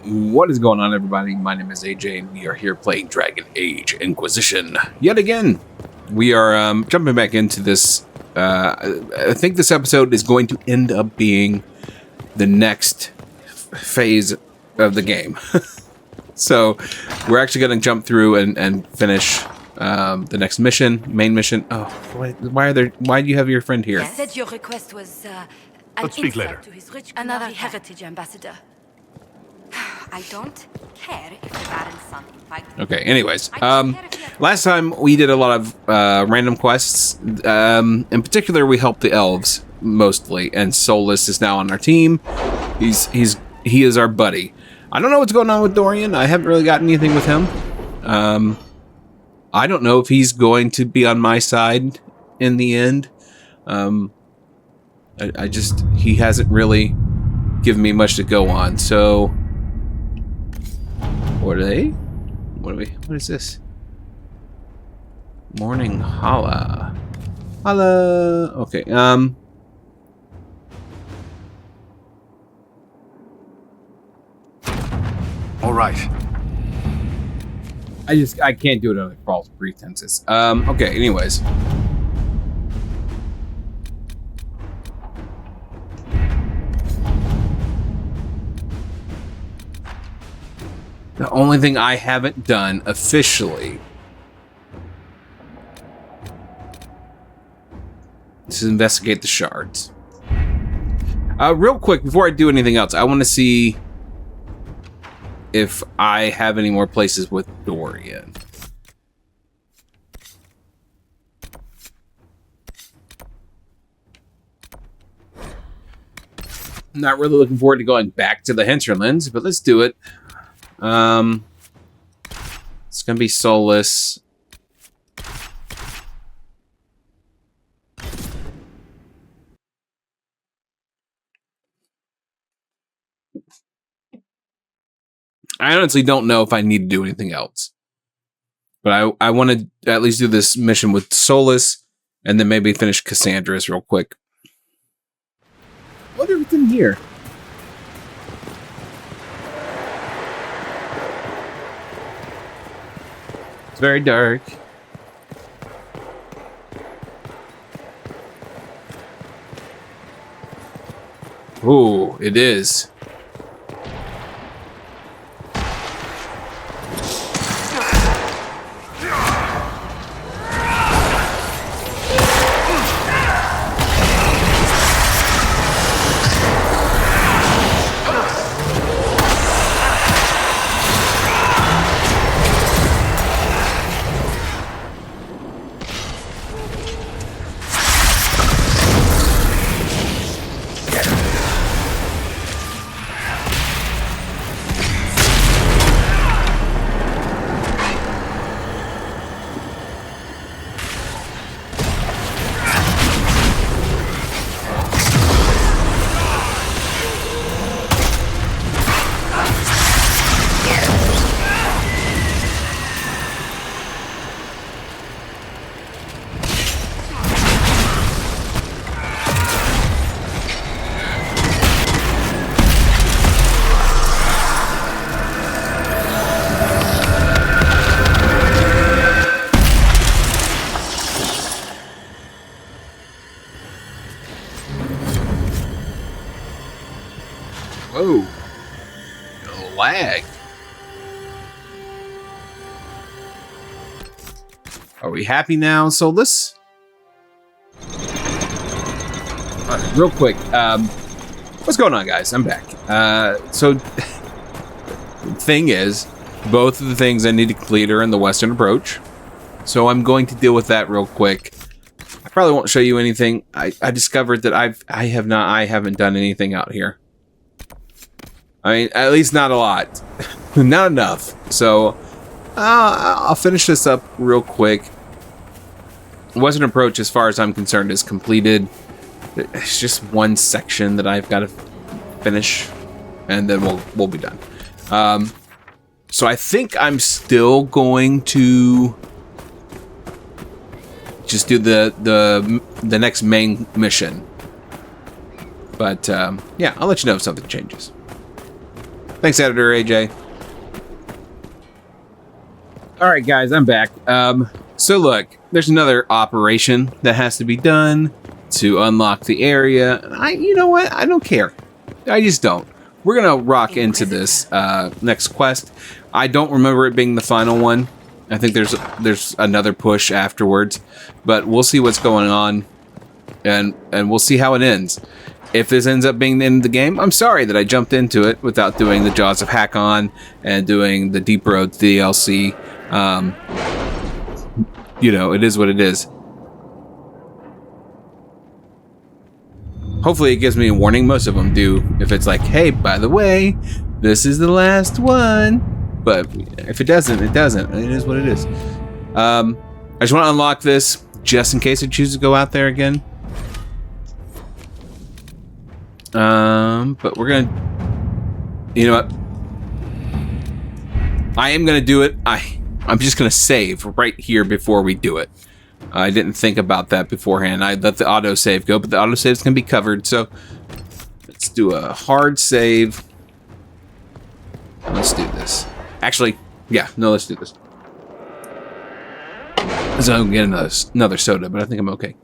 What is going on, everybody? My name is AJ, and we are here playing Dragon Age Inquisition. Yet again, we are jumping back into this. I think this episode is going to end up being the next phase of the game. So we're actually going to jump through and finish the next mission, main mission. Oh, why do you have your friend here? He said your request was Let's speak later. to his rich another heritage ambassador. I don't care if the Baron's son invited. Okay, anyways. Last time we did a lot of random quests. In particular, we helped the elves mostly, and Solus is now on our team. He is our buddy. I don't know what's going on with Dorian. I haven't really gotten anything with him. I don't know if he's going to be on my side in the end. He hasn't really given me much to go on, so... What is this? Morning holla. Holla. Okay, All right. I can't do it under false pretenses. Okay, anyways. The only thing I haven't done officially is investigate the shards. Real quick, before I do anything else, I want to see if I have any more places with Dorian. Not really looking forward to going back to the hinterlands, but let's do it. It's gonna be Solus. I honestly don't know if I need to do anything else, but I want to at least do this mission with Solus, and then maybe finish Cassandra's real quick. What is in here? Very dark. Ooh, it is. Whoa. Lag. Are we happy now, Solus? Alright, real quick. What's going on, guys? I'm back. So, the thing is, both of the things I need to complete are in the Western Approach. So I'm going to deal with that real quick. I probably won't show you anything. I discovered that I haven't done anything out here. I mean, at least not a lot. Not enough. So, I'll finish this up real quick. Western Approach, as far as I'm concerned, is completed. It's just one section that I've got to finish, and then we'll be done. So I think I'm still going to just do the next main mission. But yeah, I'll let you know if something changes. Thanks, Editor AJ. All right, guys, I'm back. So look, there's another operation that has to be done to unlock the area. You know what? I don't care. I just don't. We're gonna rock into this next quest. I don't remember it being the final one. I think there's another push afterwards, but we'll see what's going on, and we'll see how it ends. If this ends up being the end of the game, I'm sorry that I jumped into it without doing the Jaws of Hakon and doing the Deep Road DLC. You know, it is what it is. Hopefully it gives me a warning. Most of them do. If it's like, hey, by the way, this is the last one. But if it doesn't, it doesn't. It is what it is. I just want to unlock this just in case I choose to go out there again. But we're gonna, you know what? I am gonna do it. I'm just gonna save right here before we do it. I didn't think about that beforehand. I let the autosave go, but the autosave is gonna be covered. So let's do a hard save. Let's do this. Actually, yeah, no, let's do this. So I'm gonna get another soda, but I think I'm okay.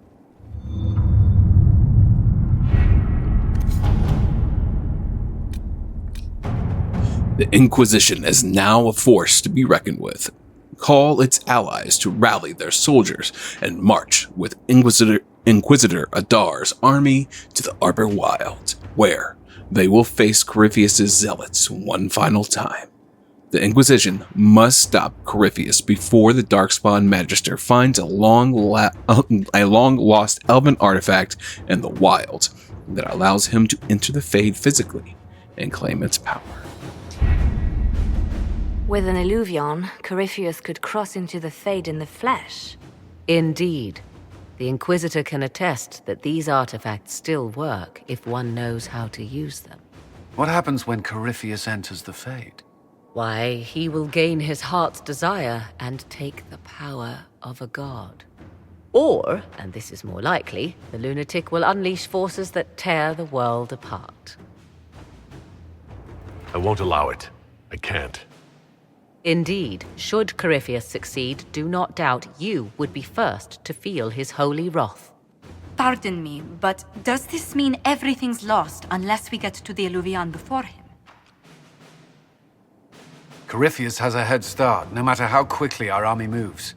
The Inquisition is now a force to be reckoned with. Call its allies to rally their soldiers and march with Inquisitor Adar's army to the Arbor Wilds, where they will face Corypheus' zealots one final time. The Inquisition must stop Corypheus before the Darkspawn Magister finds a long-lost elven artifact in the wilds that allows him to enter the Fade physically and claim its power. With an Illuvion, Corypheus could cross into the Fade in the flesh. Indeed. The Inquisitor can attest that these artifacts still work if one knows how to use them. What happens when Corypheus enters the Fade? Why, he will gain his heart's desire and take the power of a god. Or, and this is more likely, the lunatic will unleash forces that tear the world apart. I won't allow it. I can't. Indeed, should Corypheus succeed, do not doubt you would be first to feel his holy wrath. Pardon me, but does this mean everything's lost unless we get to the Illuvion before him? Corypheus has a head start, no matter how quickly our army moves.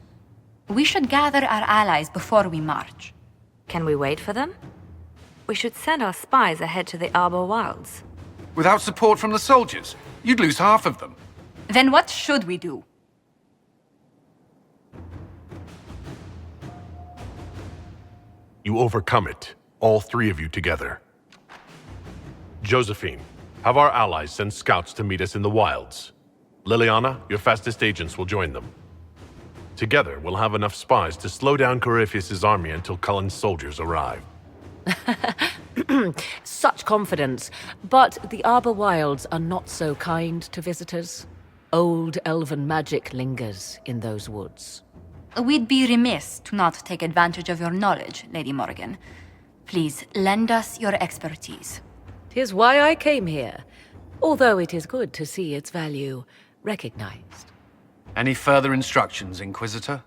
We should gather our allies before we march. Can we wait for them? We should send our spies ahead to the Arbor Wilds. Without support from the soldiers, you'd lose half of them. Then what should we do? You overcome it, all three of you together. Josephine, have our allies send scouts to meet us in the wilds. Leliana, your fastest agents will join them. Together, we'll have enough spies to slow down Corypheus' army until Cullen's soldiers arrive. Such confidence, but the Arbor Wilds are not so kind to visitors. Old elven magic lingers in those woods. We'd be remiss to not take advantage of your knowledge, Lady Morgan. Please, lend us your expertise. 'Tis why I came here, although it is good to see its value recognized. Any further instructions, Inquisitor?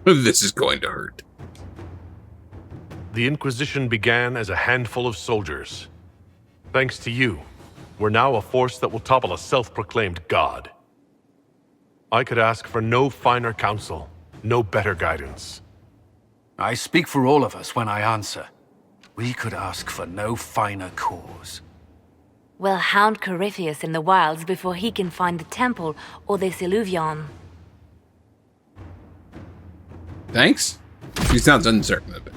This is going to hurt. The Inquisition began as a handful of soldiers. Thanks to you, we're now a force that will topple a self-proclaimed god. I could ask for no finer counsel, no better guidance. I speak for all of us when I answer. We could ask for no finer cause. We'll hound Corypheus in the wilds before he can find the temple or this Illuvion. Thanks? She sounds uncertain of it.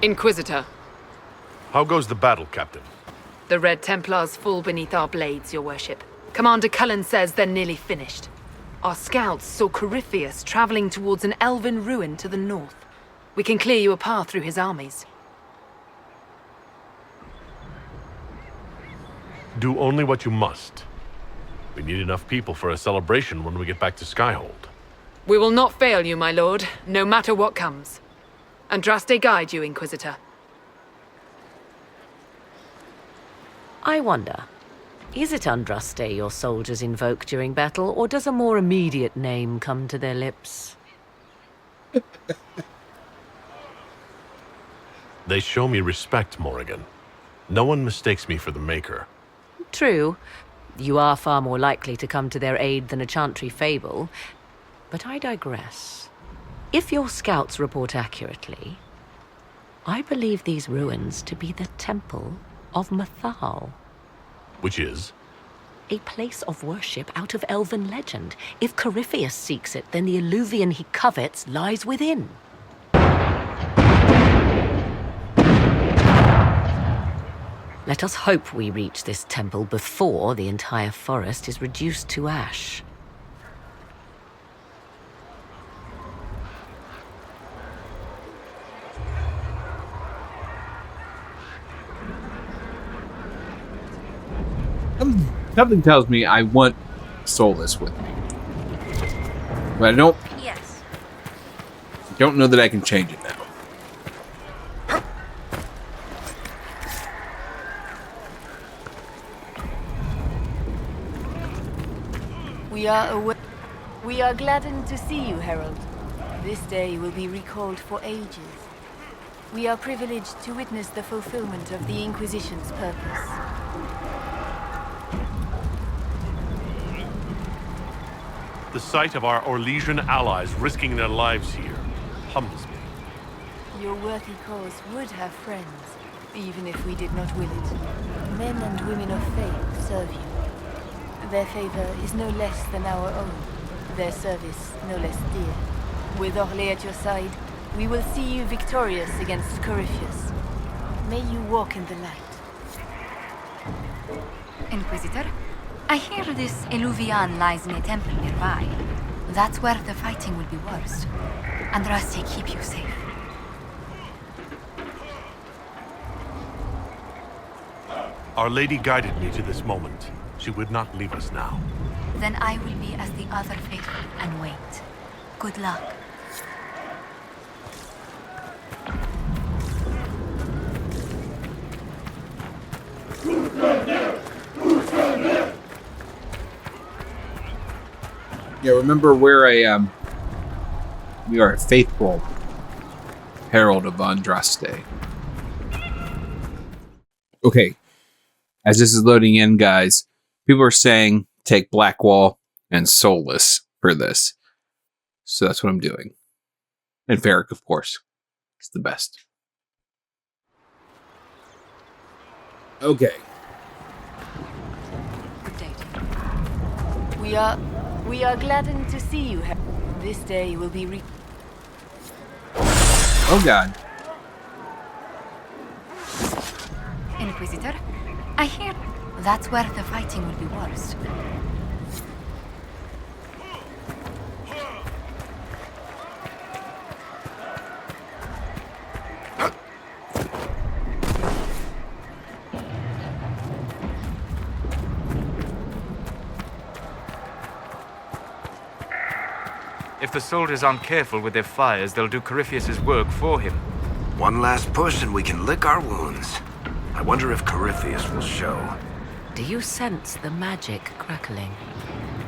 Inquisitor, How goes the battle, Captain? the Red Templars fall beneath our blades, your worship. Commander Cullen says they're nearly finished. Our scouts saw Corypheus traveling towards an elven ruin to the north. We can clear you a path through his armies. Do only what you must. We need enough people for a celebration when we get back to Skyhold. We will not fail you, my lord, no matter what comes. Andraste guide you, Inquisitor. I wonder, is it Andraste your soldiers invoke during battle, or does a more immediate name come to their lips? They show me respect, Morrigan. No one mistakes me for the Maker. True, you are far more likely to come to their aid than a chantry fable, but I digress. If your scouts report accurately, I believe these ruins to be the Temple of Mathal. Which is? A place of worship out of elven legend. If Corypheus seeks it, then the alluvion he covets lies within. Let us hope we reach this temple before the entire forest is reduced to ash. Something tells me I want Solus with me. But I don't know that I can change it now. We are gladdened to see you, Herald. This day will be recalled for ages. We are privileged to witness the fulfillment of the Inquisition's purpose. The sight of our Orlesian allies risking their lives here humbles me. Your worthy cause would have friends, even if we did not will it. Men and women of faith serve you. Their favor is no less than our own, their service no less dear. With Orlais at your side, we will see you victorious against Corypheus. May you walk in the light. Inquisitor, I hear this Eluvian lies in a temple nearby. That's where the fighting will be worst. Andraste, keep you safe. Our Lady guided me to this moment. She would not leave us now. Then I will be as the other faithful and wait. Good luck. Yeah, remember we're we are a faithful herald of Andraste. Okay, as this is loading in, guys, people are saying take Blackwall and Soulless for this. So that's what I'm doing. And Varric, of course. It's the best. Okay. Good day to you. We are gladdened to see you. This day will be Oh god. Inquisitor, I hear that's where the fighting will be worst. If the soldiers aren't careful with their fires, they'll do Corypheus' work for him. One last push and we can lick our wounds. I wonder if Corypheus will show. Do you sense the magic crackling?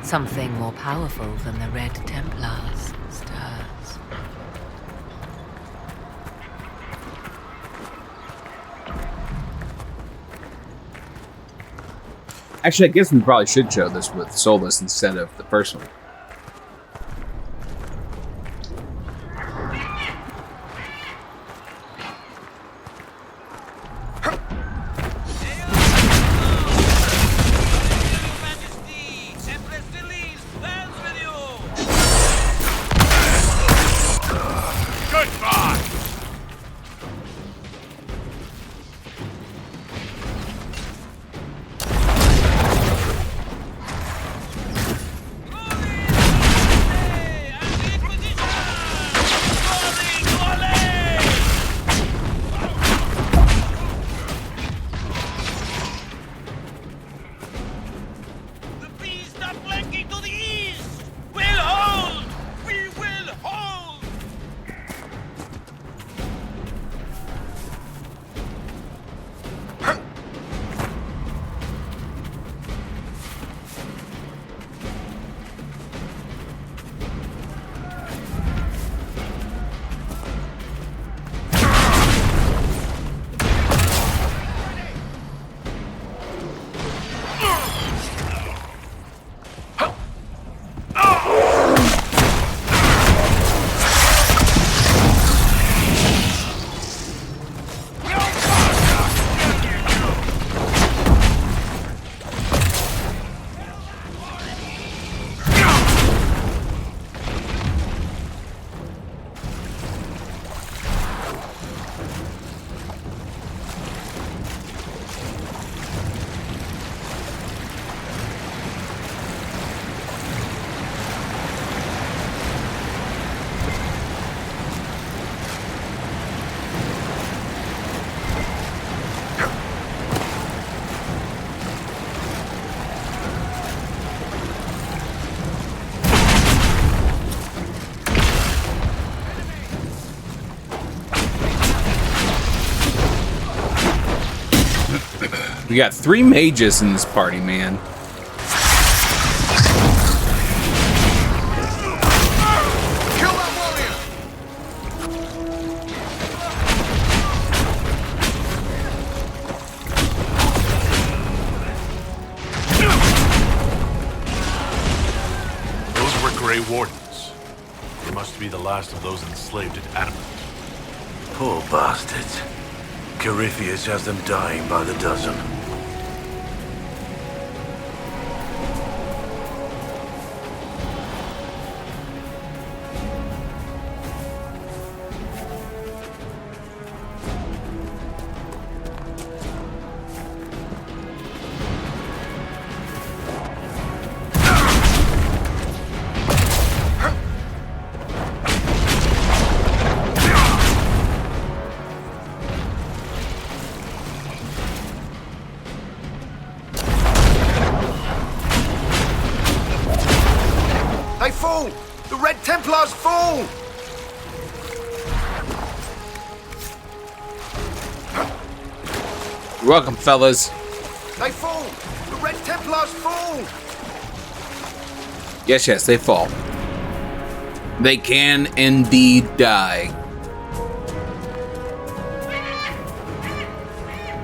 Something more powerful than the Red Templars stirs. Actually, I guess we probably should show this with Solus instead of the first one. We got 3 mages in this party, man. Wardens. They must be the last of those enslaved at Adamant. Poor bastards. Corypheus has them dying by the dozen. They fall! The Red Templars fall! You're welcome, fellas. They fall! The Red Templars fall! Yes, yes, they fall. They can indeed die.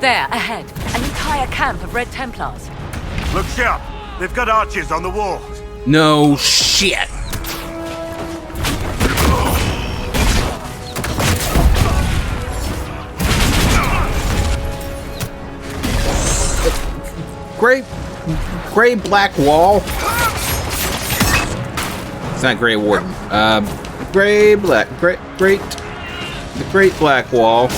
There, ahead. An entire camp of Red Templars. Look sharp! They've got archers on the wall. No shit. Gray black wall. It's not Grey Warden. The great black wall.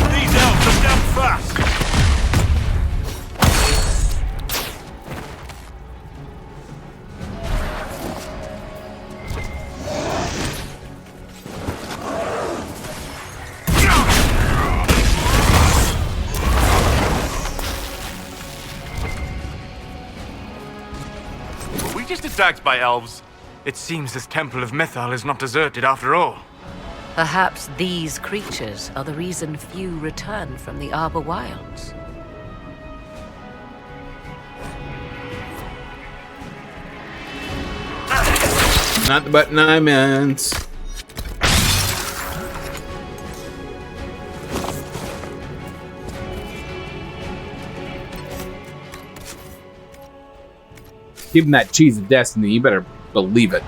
These elves are damn fast! Attacked by elves. It seems this Temple of Mythal is not deserted after all. Perhaps these creatures are the reason few return from the Arbor Wilds. Not the button I meant. Give him that cheese of destiny, you better believe it.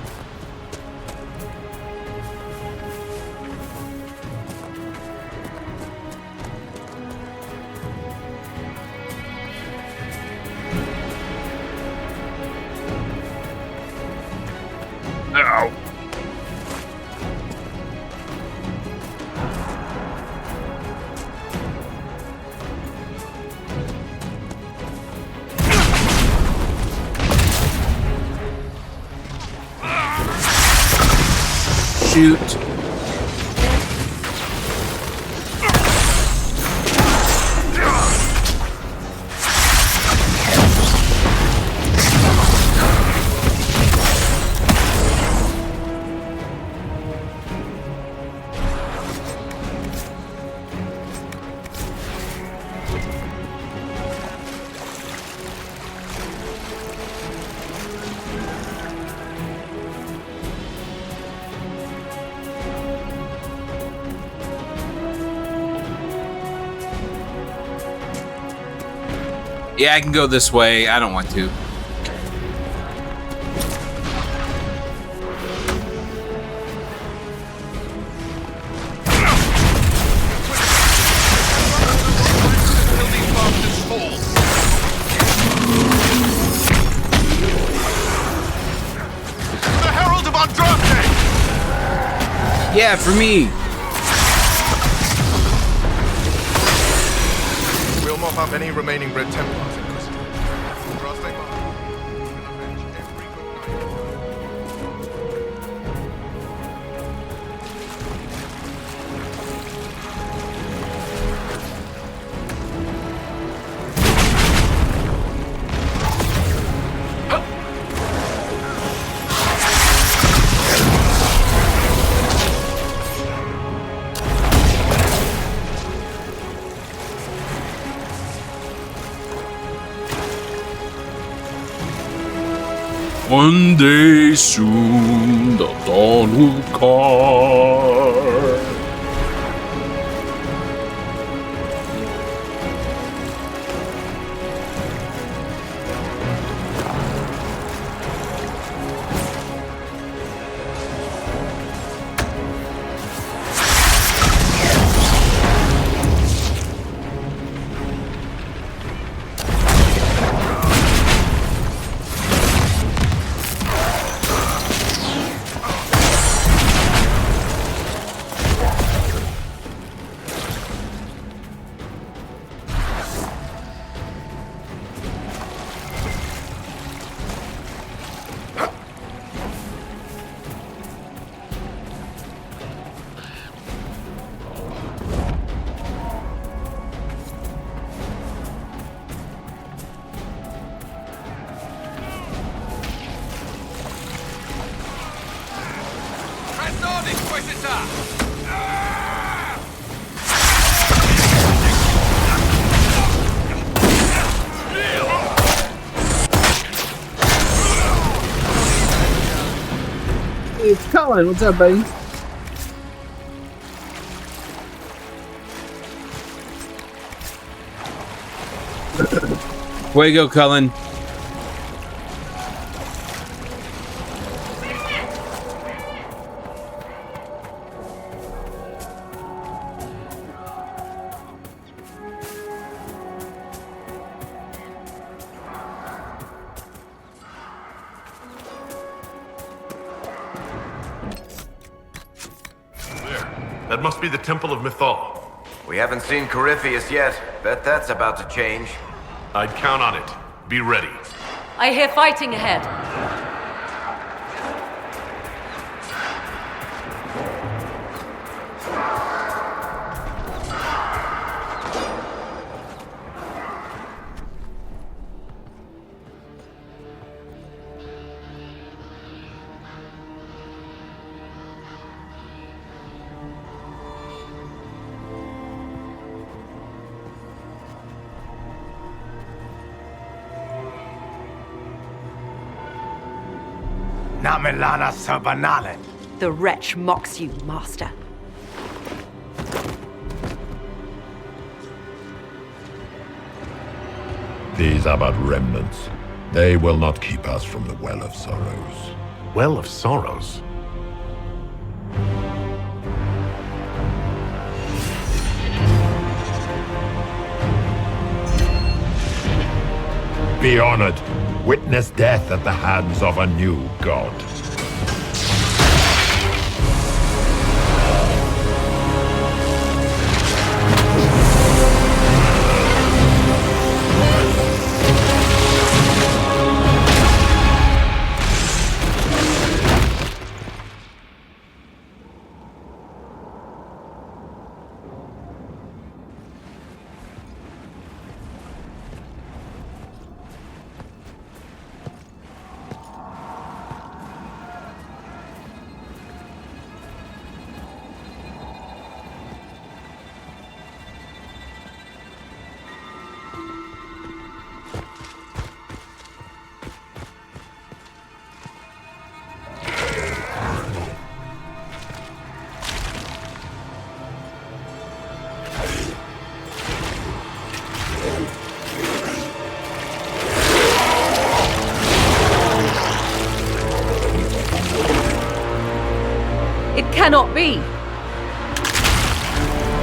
Ow. Shoot. Yeah, I can go this way. I don't want to. The Herald of Andraste! Yeah, for me. We'll mop up any remaining Red Templars. One day soon the dawn will come. It's Colin. What's up, buddy? Way to go, Cullen. That must be the Temple of Mythal. We haven't seen Corypheus yet. Bet that's about to change. I'd count on it. Be ready. I hear fighting ahead. Namelana Sabanale. The wretch mocks you, master. These are but remnants. They will not keep us from the Well of Sorrows. Well of Sorrows? Be honored. Witness death at the hands of a new god. Cannot be.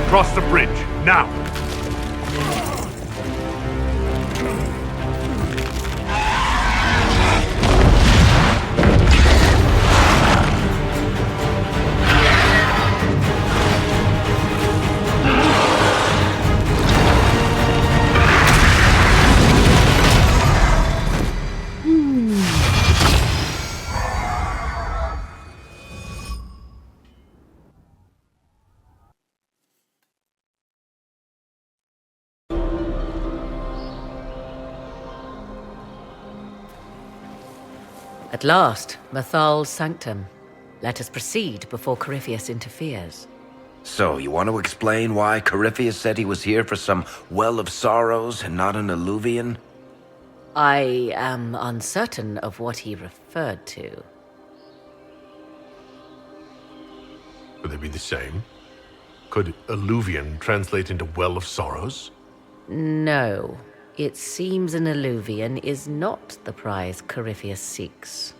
Cross the bridge, now! At last, Mythal's sanctum. Let us proceed before Corypheus interferes. So, you want to explain why Corypheus said he was here for some Well of Sorrows and not an Illuvian? I am uncertain of what he referred to. Could they be the same? Could Alluvian translate into Well of Sorrows? No. It seems an Alluvian is not the prize Corypheus seeks.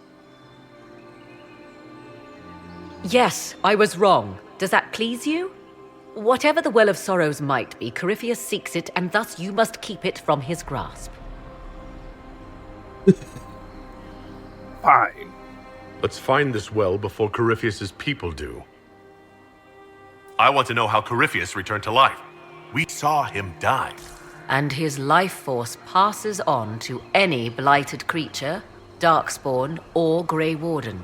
Yes, I was wrong. Does that please you? Whatever the Well of Sorrows might be, Corypheus seeks it, and thus you must keep it from his grasp. Fine. Let's find this well before Corypheus's people do. I want to know how Corypheus returned to life. We saw him die. And his life force passes on to any blighted creature, darkspawn, or Grey Warden.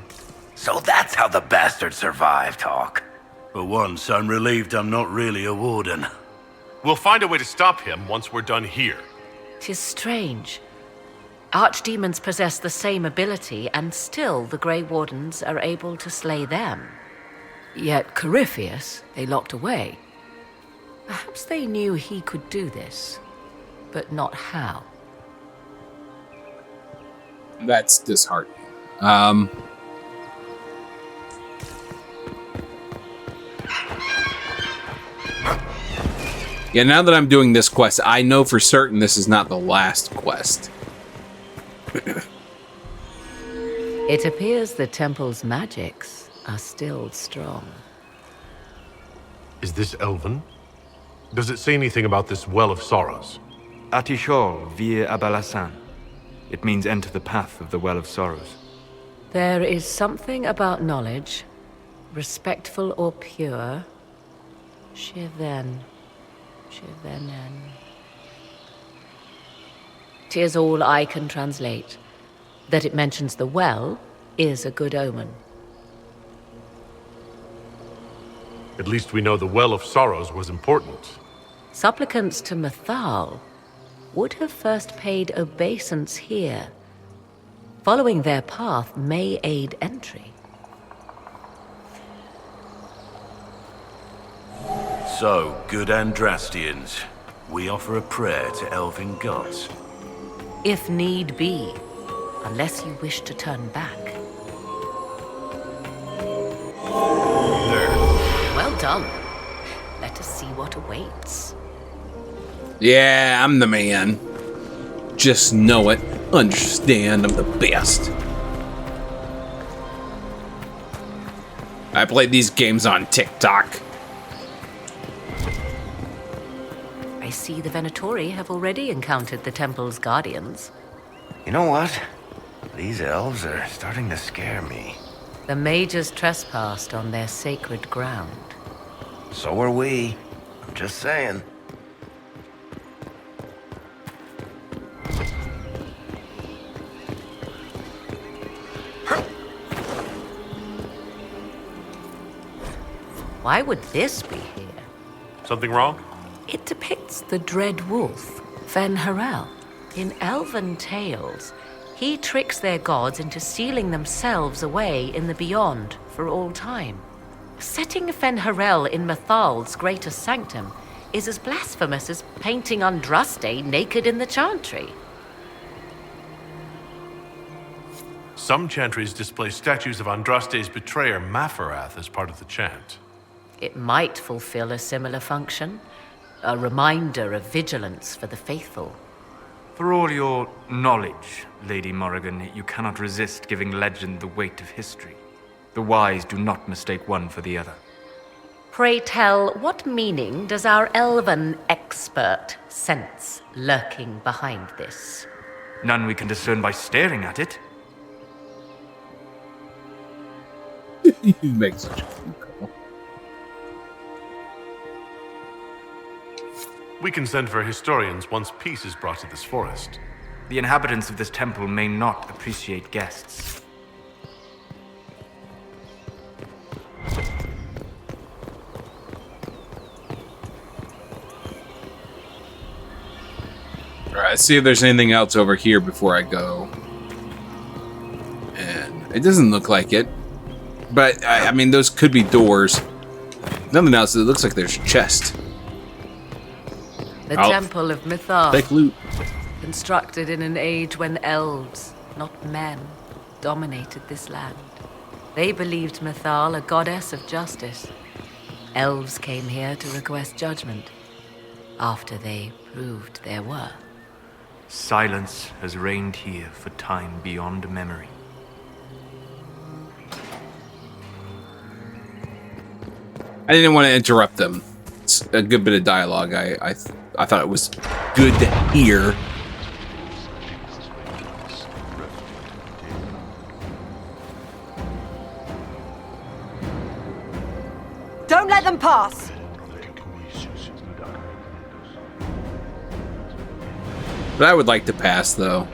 So that's how the bastard survived, Hawk. For once, I'm relieved I'm not really a warden. We'll find a way to stop him once we're done here. 'Tis strange. Archdemons possess the same ability, and still the Grey Wardens are able to slay them. Yet Corypheus they locked away. Perhaps they knew he could do this, but not how. That's disheartening. Yeah, now that I'm doing this quest, I know for certain this is not the last quest. It appears the temple's magics are still strong. Is this Elven? Does it say anything about this Well of Sorrows? Atishol vir Abalasan. It means enter the path of the Well of Sorrows. There is something about knowledge, respectful or pure. Shivenen. 'Tis all I can translate. That it mentions the well is a good omen. At least we know the Well of Sorrows was important. Supplicants to Mythal would have first paid obeisance here. Following their path may aid entry. So, good Andrastians, we offer a prayer to elven gods. If need be, unless you wish to turn back. Well done. Let us see what awaits. Yeah, I'm the man. Just know it. Understand I'm the best. I played these games on TikTok. I see the Venatori have already encountered the temple's guardians. You know what? These elves are starting to scare me. The mages trespassed on their sacred ground. So are we. I'm just saying. Why would this be here? Something wrong? It depicts the dread wolf, Fen-Harel. In elven tales, he tricks their gods into sealing themselves away in the beyond for all time. Setting Fen-Harel in Mythal's greatest sanctum is as blasphemous as painting Andraste naked in the chantry. Some chantries display statues of Andraste's betrayer Mafarath as part of the chant. It might fulfill a similar function, a reminder of vigilance for the faithful. For all your knowledge, Lady Morrigan, you cannot resist giving legend the weight of history. The wise do not mistake one for the other. Pray tell, what meaning does our elven expert sense lurking behind this? None we can discern by staring at it. You make such a cute call. We can send for historians once peace is brought to this forest. The inhabitants of this temple may not appreciate guests. Alright, let's see if there's anything else over here before I go. And it doesn't look like it. But, I mean, those could be doors. Nothing else. It looks like there's a chest. The Temple of Mythal. Fake loot. The constructed in an age when elves, not men, dominated this land. They believed Mythal a goddess of justice. Elves came here to request judgment, after they proved their worth. Silence has reigned here for time beyond memory. I didn't want to interrupt them. It's a good bit of dialogue. I thought it was good to hear. Don't let them pass! But I would like to pass, though.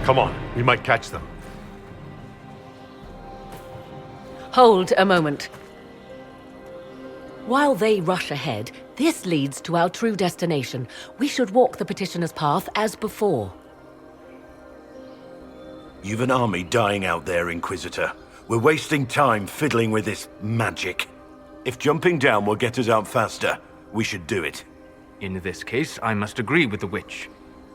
Come on, we might catch them. Hold a moment. While they rush ahead, this leads to our true destination. We should walk the petitioner's path as before. You've an army dying out there, Inquisitor. We're wasting time fiddling with this magic. If jumping down will get us out faster, we should do it. In this case, I must agree with the witch.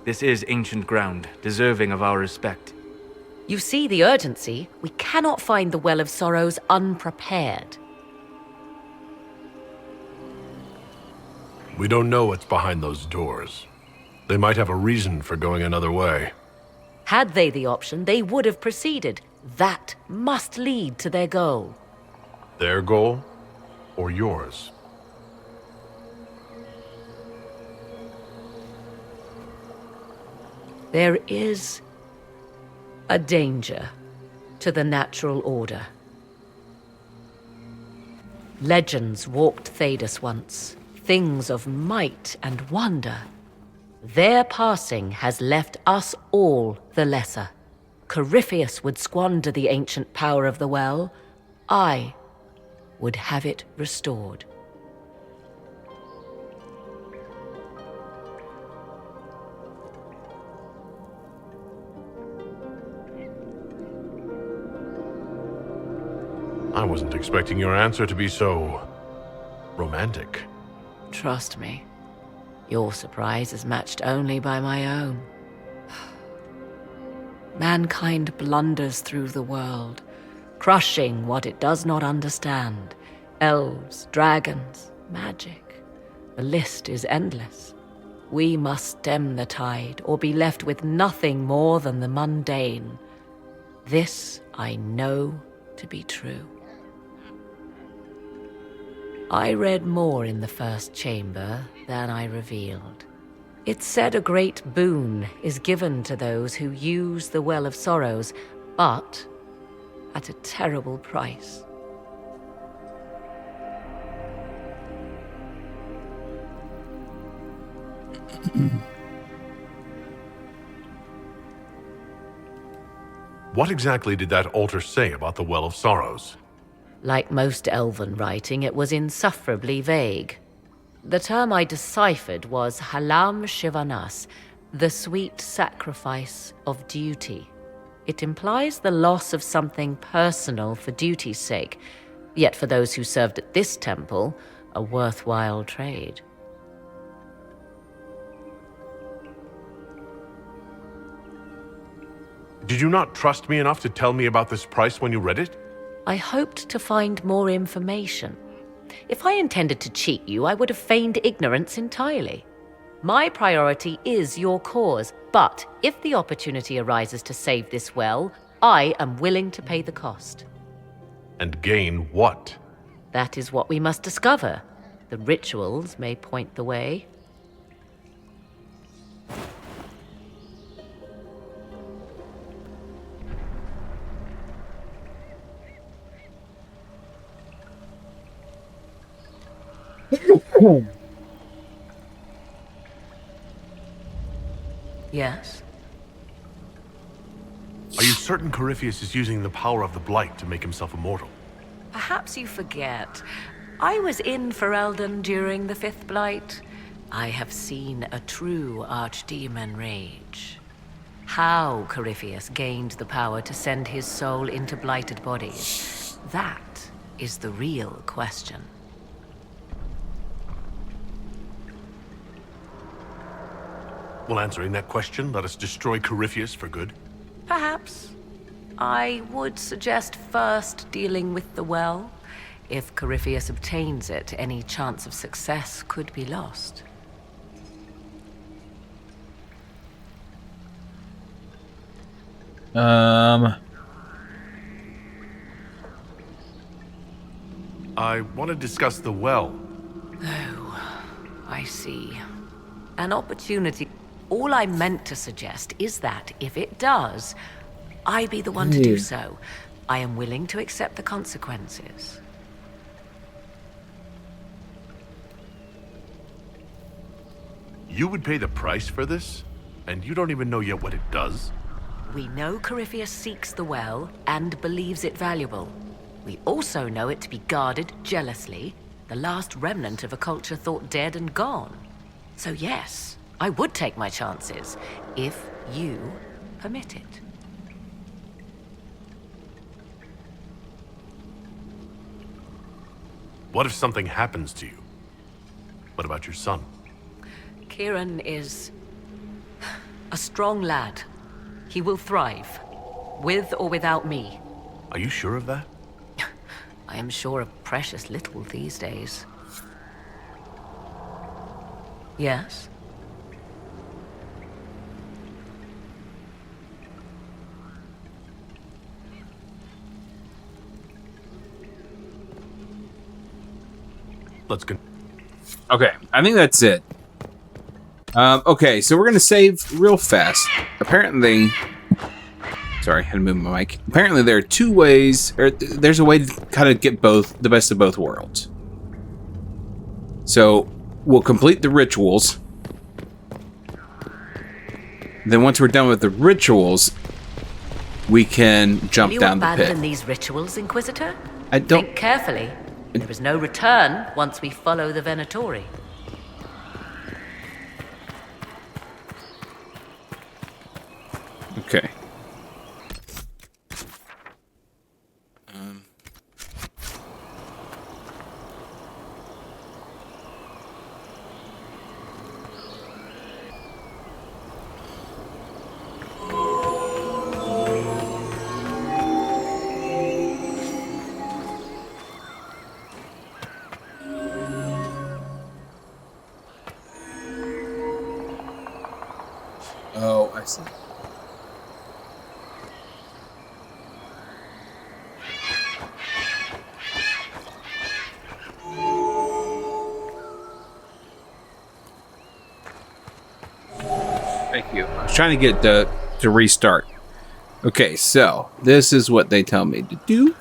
This is ancient ground, deserving of our respect. You see the urgency? We cannot find the Well of Sorrows unprepared. We don't know what's behind those doors. They might have a reason for going another way. Had they the option, they would have proceeded. That must lead to their goal. Their goal? Or yours? There is a danger to the natural order. Legends walked Thedas once, things of might and wonder. Their passing has left us all the lesser. Corypheus would squander the ancient power of the well. I would have it restored. I wasn't expecting your answer to be so romantic. Trust me, your surprise is matched only by my own. Mankind blunders through the world, crushing what it does not understand. Elves, dragons, magic. The list is endless. We must stem the tide, or be left with nothing more than the mundane. This I know to be true. I read more in the first chamber than I revealed. It said a great boon is given to those who use the Well of Sorrows, but at a terrible price. What exactly did that altar say about the Well of Sorrows? Like most elven writing, it was insufferably vague. The term I deciphered was Halam Shivanas, the sweet sacrifice of duty. It implies the loss of something personal for duty's sake, yet for those who served at this temple, a worthwhile trade. Did you not trust me enough to tell me about this price when you read it? I hoped to find more information. If I intended to cheat you, I would have feigned ignorance entirely. My priority is your cause, but if the opportunity arises to save this well, I am willing to pay the cost. And gain what? That is what we must discover. The rituals may point the way. Yes? Are you certain Corypheus is using the power of the Blight to make himself immortal? Perhaps you forget. I was in Ferelden during the Fifth Blight. I have seen a true archdemon rage. How Corypheus gained the power to send his soul into blighted bodies, that is the real question. Well, answering that question, let us destroy Corypheus for good. Perhaps. I would suggest first dealing with the well. If Corypheus obtains it, any chance of success could be lost. I want to discuss the well. Oh, I see. An opportunity. All I meant to suggest is that, if it does, I be the one to do so. I am willing to accept the consequences. You would pay the price for this? And you don't even know yet what it does? We know Corypheus seeks the well and believes it valuable. We also know it to be guarded jealously, the last remnant of a culture thought dead and gone. So yes, I would take my chances, if you permit it. What if something happens to you? What about your son? Kieran is a strong lad. He will thrive, with or without me. Are you sure of that? I am sure of precious little these days. Yes? Let's go. Okay, I think that's it. Okay, so we're gonna save real fast. Apparently, sorry, I had to move my mic. Apparently, there are two ways, or there's a way to kind of get the best of both worlds. So we'll complete the rituals. Then once we're done with the rituals, we can jump down the pit. Will you abandon these rituals, Inquisitor? I don't. Think carefully. There is no return once we follow the Venatori. Okay. Oh, I see. Thank you. I was trying to get to restart. Okay, so this is what they tell me to do.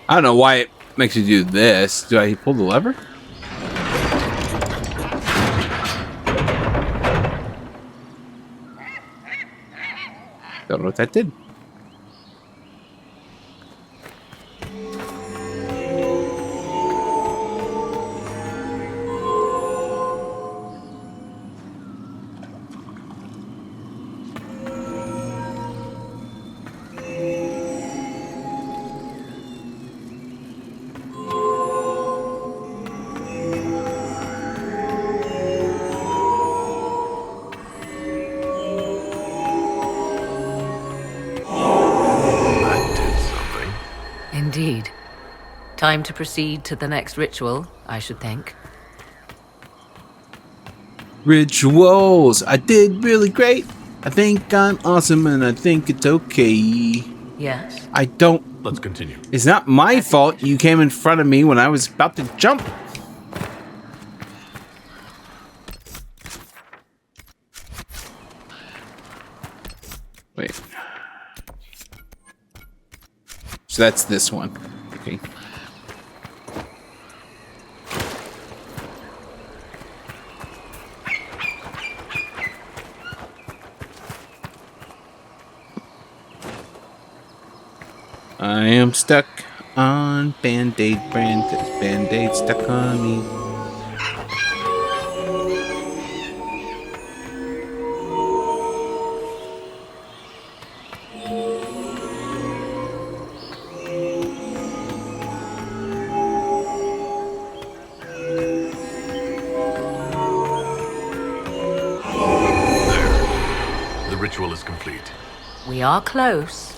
I don't know why it makes you do this. Do I pull the lever? Don't know what that did. Indeed. Time to proceed to the next ritual, I should think. Rituals! I did really great. I think I'm awesome and I think it's okay. Yes? I don't Let's continue. It's not my fault you came in front of me when I was about to jump. Wait. So that's this one. Okay. I am stuck on Band-Aid brand. Band-Aid stuck on me. The ritual is complete. We are close.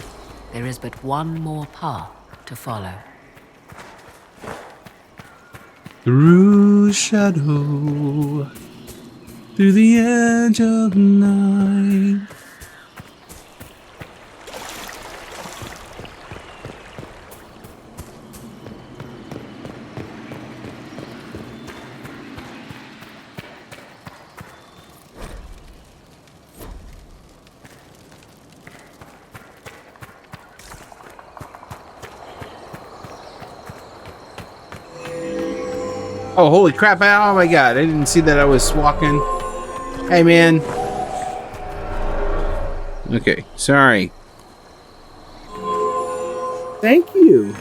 There is but one more path to follow. Through shadow, through the edge of the night. Oh, holy crap. Oh my god. I didn't see that I was walking. Hey, man. Okay. Sorry. Thank you.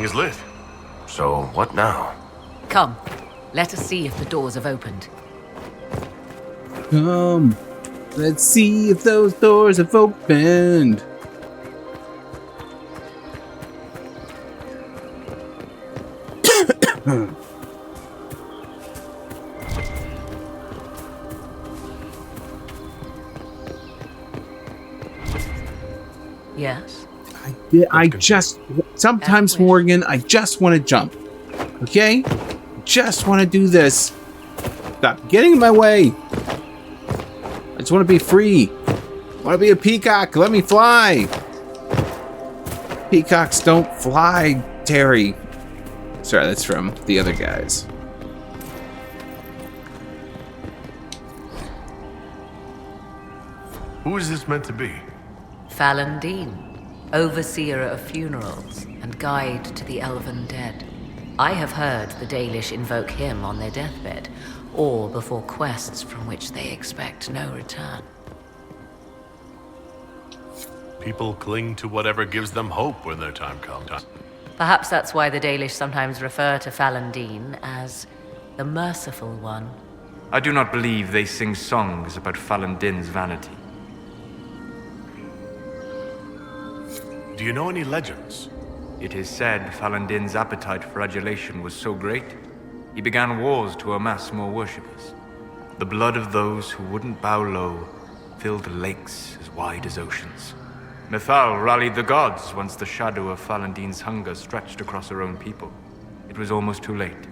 Is lit. So, what now? Come, let us see if the doors have opened. Come, let's see if those doors have opened. Yes? I just, sometimes, Morgan, I just want to jump. Okay? Just want to do this. Stop getting in my way. I just want to be free. I want to be a peacock. Let me fly. Peacocks don't fly, Terry. Sorry, that's from the other guys. Who is this meant to be? Falandine. Overseer of funerals and guide to the elven dead. I have heard the Dalish invoke him on their deathbed, or before quests from which they expect no return. People cling to whatever gives them hope when their time comes. Perhaps that's why the Dalish sometimes refer to Falandine as the Merciful One. I do not believe they sing songs about Falandine's vanity. Do you know any legends? It is said Falandine's appetite for adulation was so great, he began wars to amass more worshippers. The blood of those who wouldn't bow low filled lakes as wide as oceans. Mithal rallied the gods once the shadow of Falandine's hunger stretched across her own people. It was almost too late.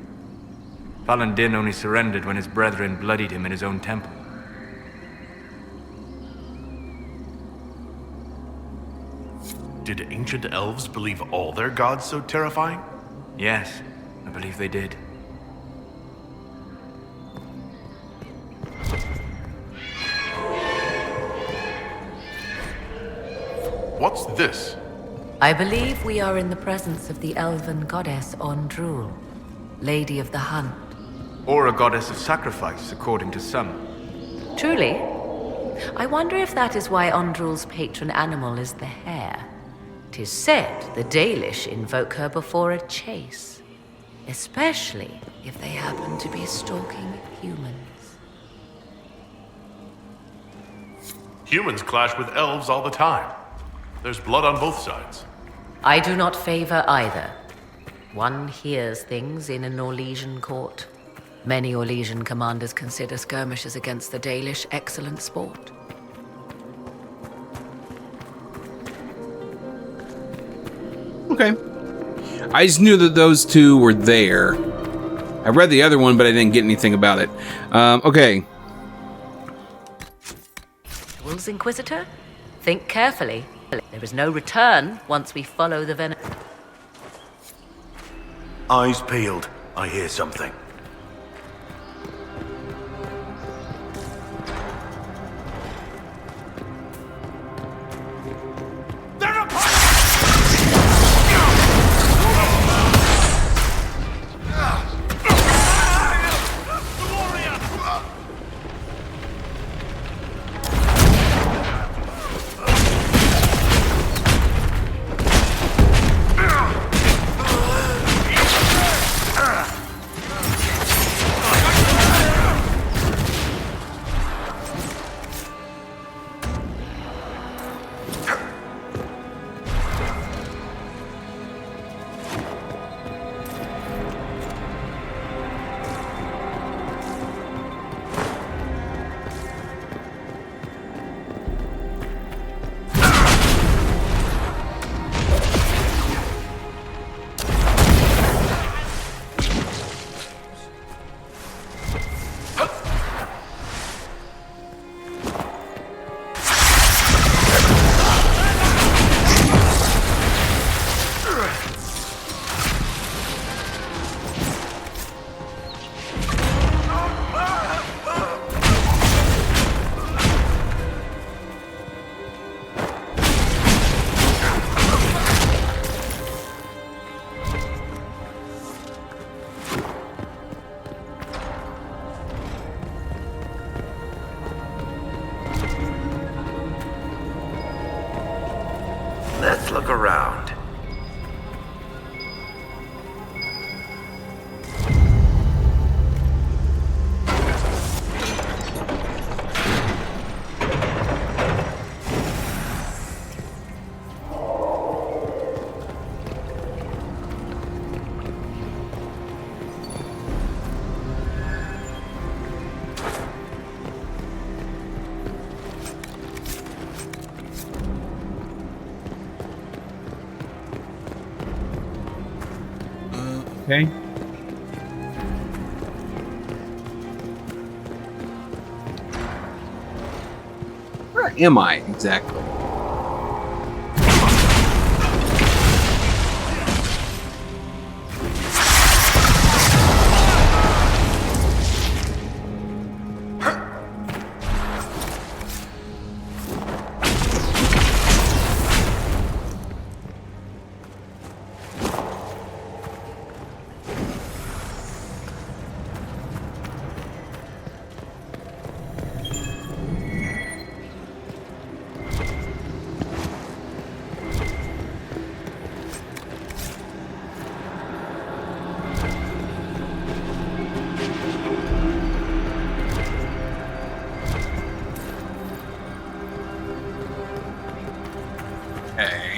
Falun Din only surrendered when his brethren bloodied him in his own temple. Did ancient elves believe all their gods so terrifying? Yes, I believe they did. What's this? I believe we are in the presence of the elven goddess Ondrul, Lady of the Hunt. Or a goddess of sacrifice, according to some. Truly? I wonder if that is why Ondrul's patron animal is the hare. 'Tis said the Dalish invoke her before a chase, especially if they happen to be stalking humans. Humans clash with elves all the time. There's blood on both sides. I do not favor either. One hears things in an Orlesian court. Many Orlesian commanders consider skirmishes against the Dalish excellent sport. Okay. I just knew that those two were there. I read the other one, but I didn't get anything about it. Okay. Tools, Inquisitor? Think carefully. There is no return once we follow the venom. Eyes peeled. I hear something. Let's look around. Okay. Where am I exactly?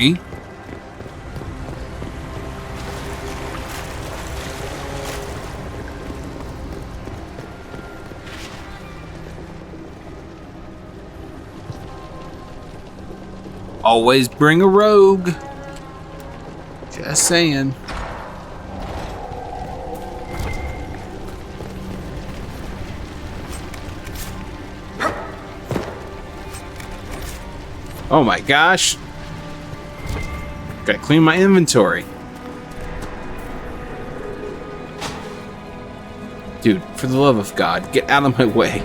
Okay. Always bring a rogue. Just saying. Oh my gosh. Gotta clean my inventory. Dude, for the love of God, get out of my way.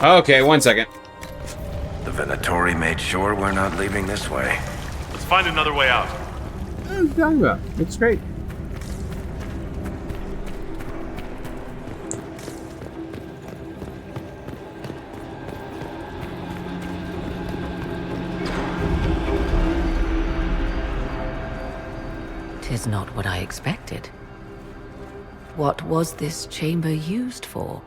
Okay, 1 second. The Venatori made sure we're not leaving this way. Let's find another way out. What are you talking about? It's great. "'Tis not what I expected. What was this chamber used for?"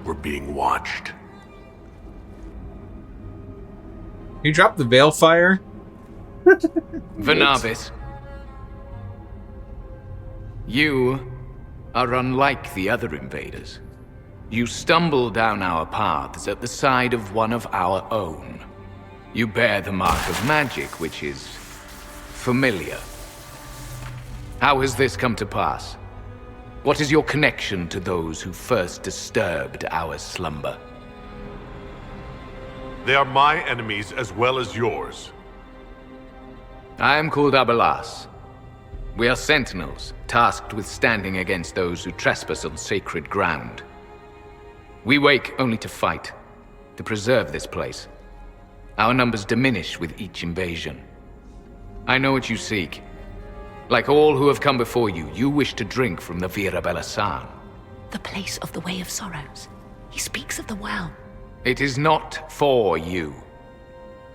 We're being watched. You dropped the veil fire? Venavis, you are unlike the other invaders. You stumble down our paths at the side of one of our own. You bear the mark of magic, which is familiar. How has this come to pass? What is your connection to those who first disturbed our slumber? They are my enemies as well as yours. I am called Abelas. We are sentinels, tasked with standing against those who trespass on sacred ground. We wake only to fight, to preserve this place. Our numbers diminish with each invasion. I know what you seek. Like all who have come before you, you wish to drink from the Virabella-san. The place of the Way of Sorrows. He speaks of the well. It is not for you.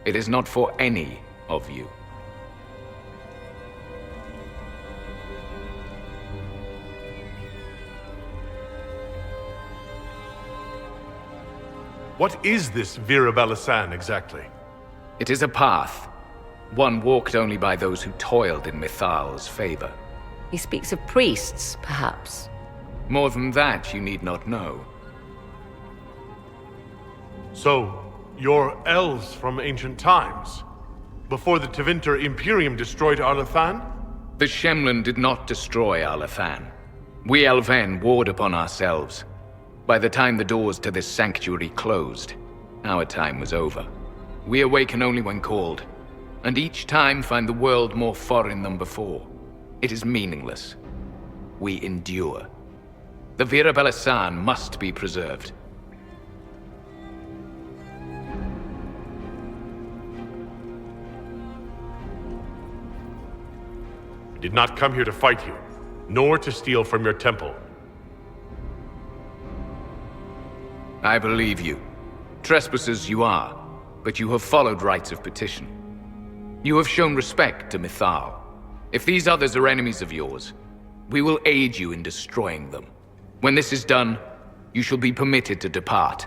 It is not for any of you. What is this Virabella-san exactly? It is a path. One walked only by those who toiled in Mithal's favor. He speaks of priests, perhaps. More than that, you need not know. So, you're elves from ancient times? Before the Tevinter Imperium destroyed Arlathan? The Shemlin did not destroy Arlathan. We Elven warred upon ourselves. By the time the doors to this sanctuary closed, our time was over. We awaken only when called, and each time find the world more foreign than before. It is meaningless. We endure. The Virabella-san must be preserved. I did not come here to fight you, nor to steal from your temple. I believe you. Trespassers you are, but you have followed rites of petition. You have shown respect to Mithal. If these others are enemies of yours, we will aid you in destroying them. When this is done, you shall be permitted to depart.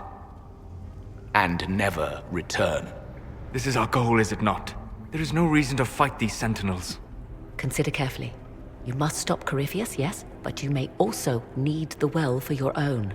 And never return. This is our goal, is it not? There is no reason to fight these sentinels. Consider carefully. You must stop Corypheus, yes, but you may also need the well for your own.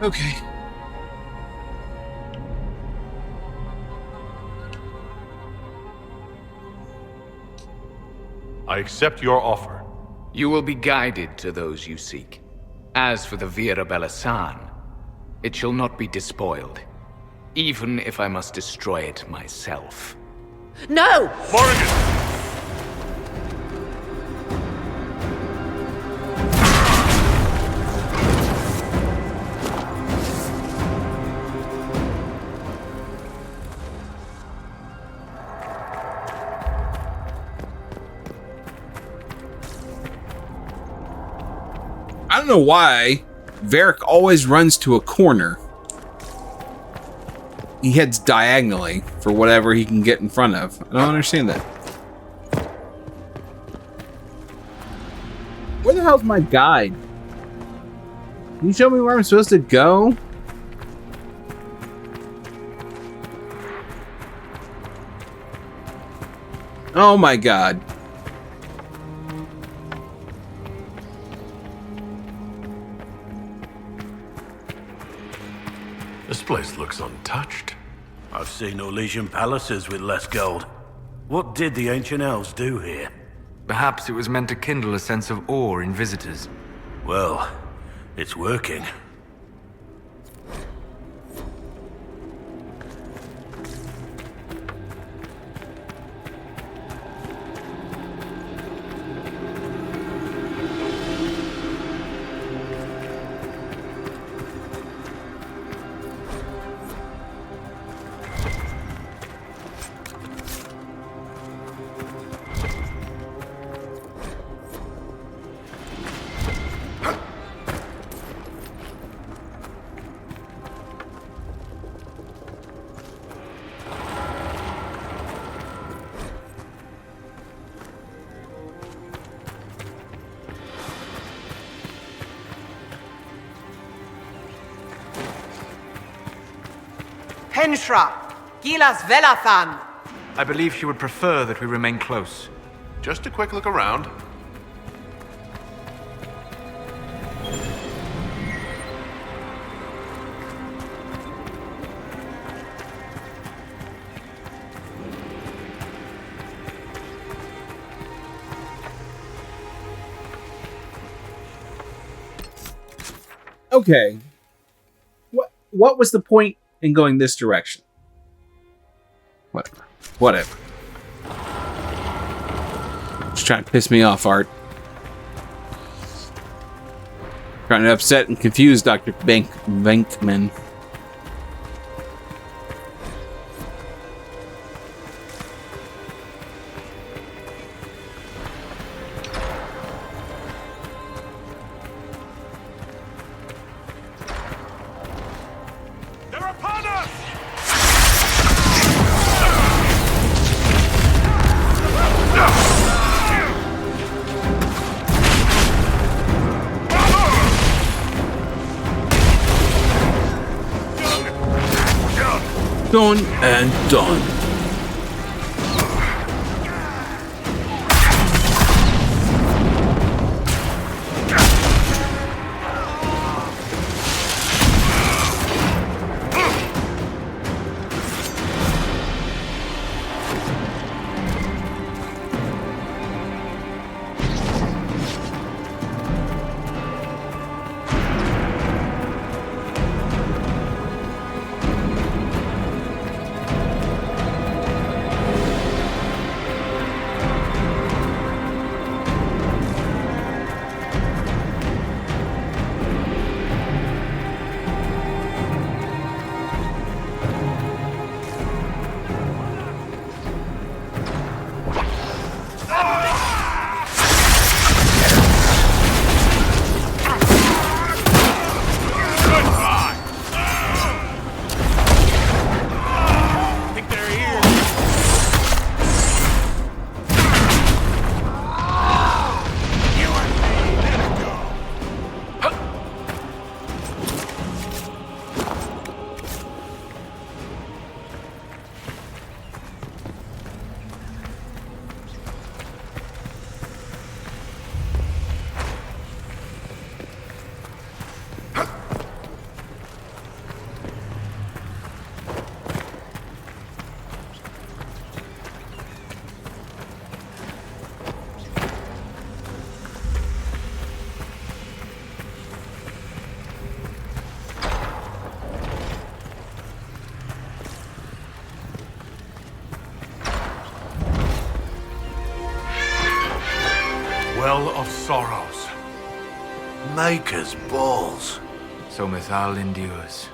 Okay. I accept your offer. You will be guided to those you seek. As for the Vira Bellasan, it shall not be despoiled, even if I must destroy it myself. No! Morrigan! I don't know why Varric always runs to a corner. He heads diagonally for whatever he can get in front of. I don't understand that. Where the hell's my guide? Can you show me where I'm supposed to go? Oh my god. This place looks untouched. I've seen Orlesian palaces with less gold. What did the ancient elves do here? Perhaps it was meant to kindle a sense of awe in visitors. Well, it's working. Henshra, Gilas Velathan. I believe she would prefer that we remain close. Just a quick look around. Okay. What was the point in going this direction? Whatever. Just trying to piss me off, Art. Trying to upset and confuse Dr. Venkman. Done and done. Well of Sorrows. Maker's balls. So Mithal endures.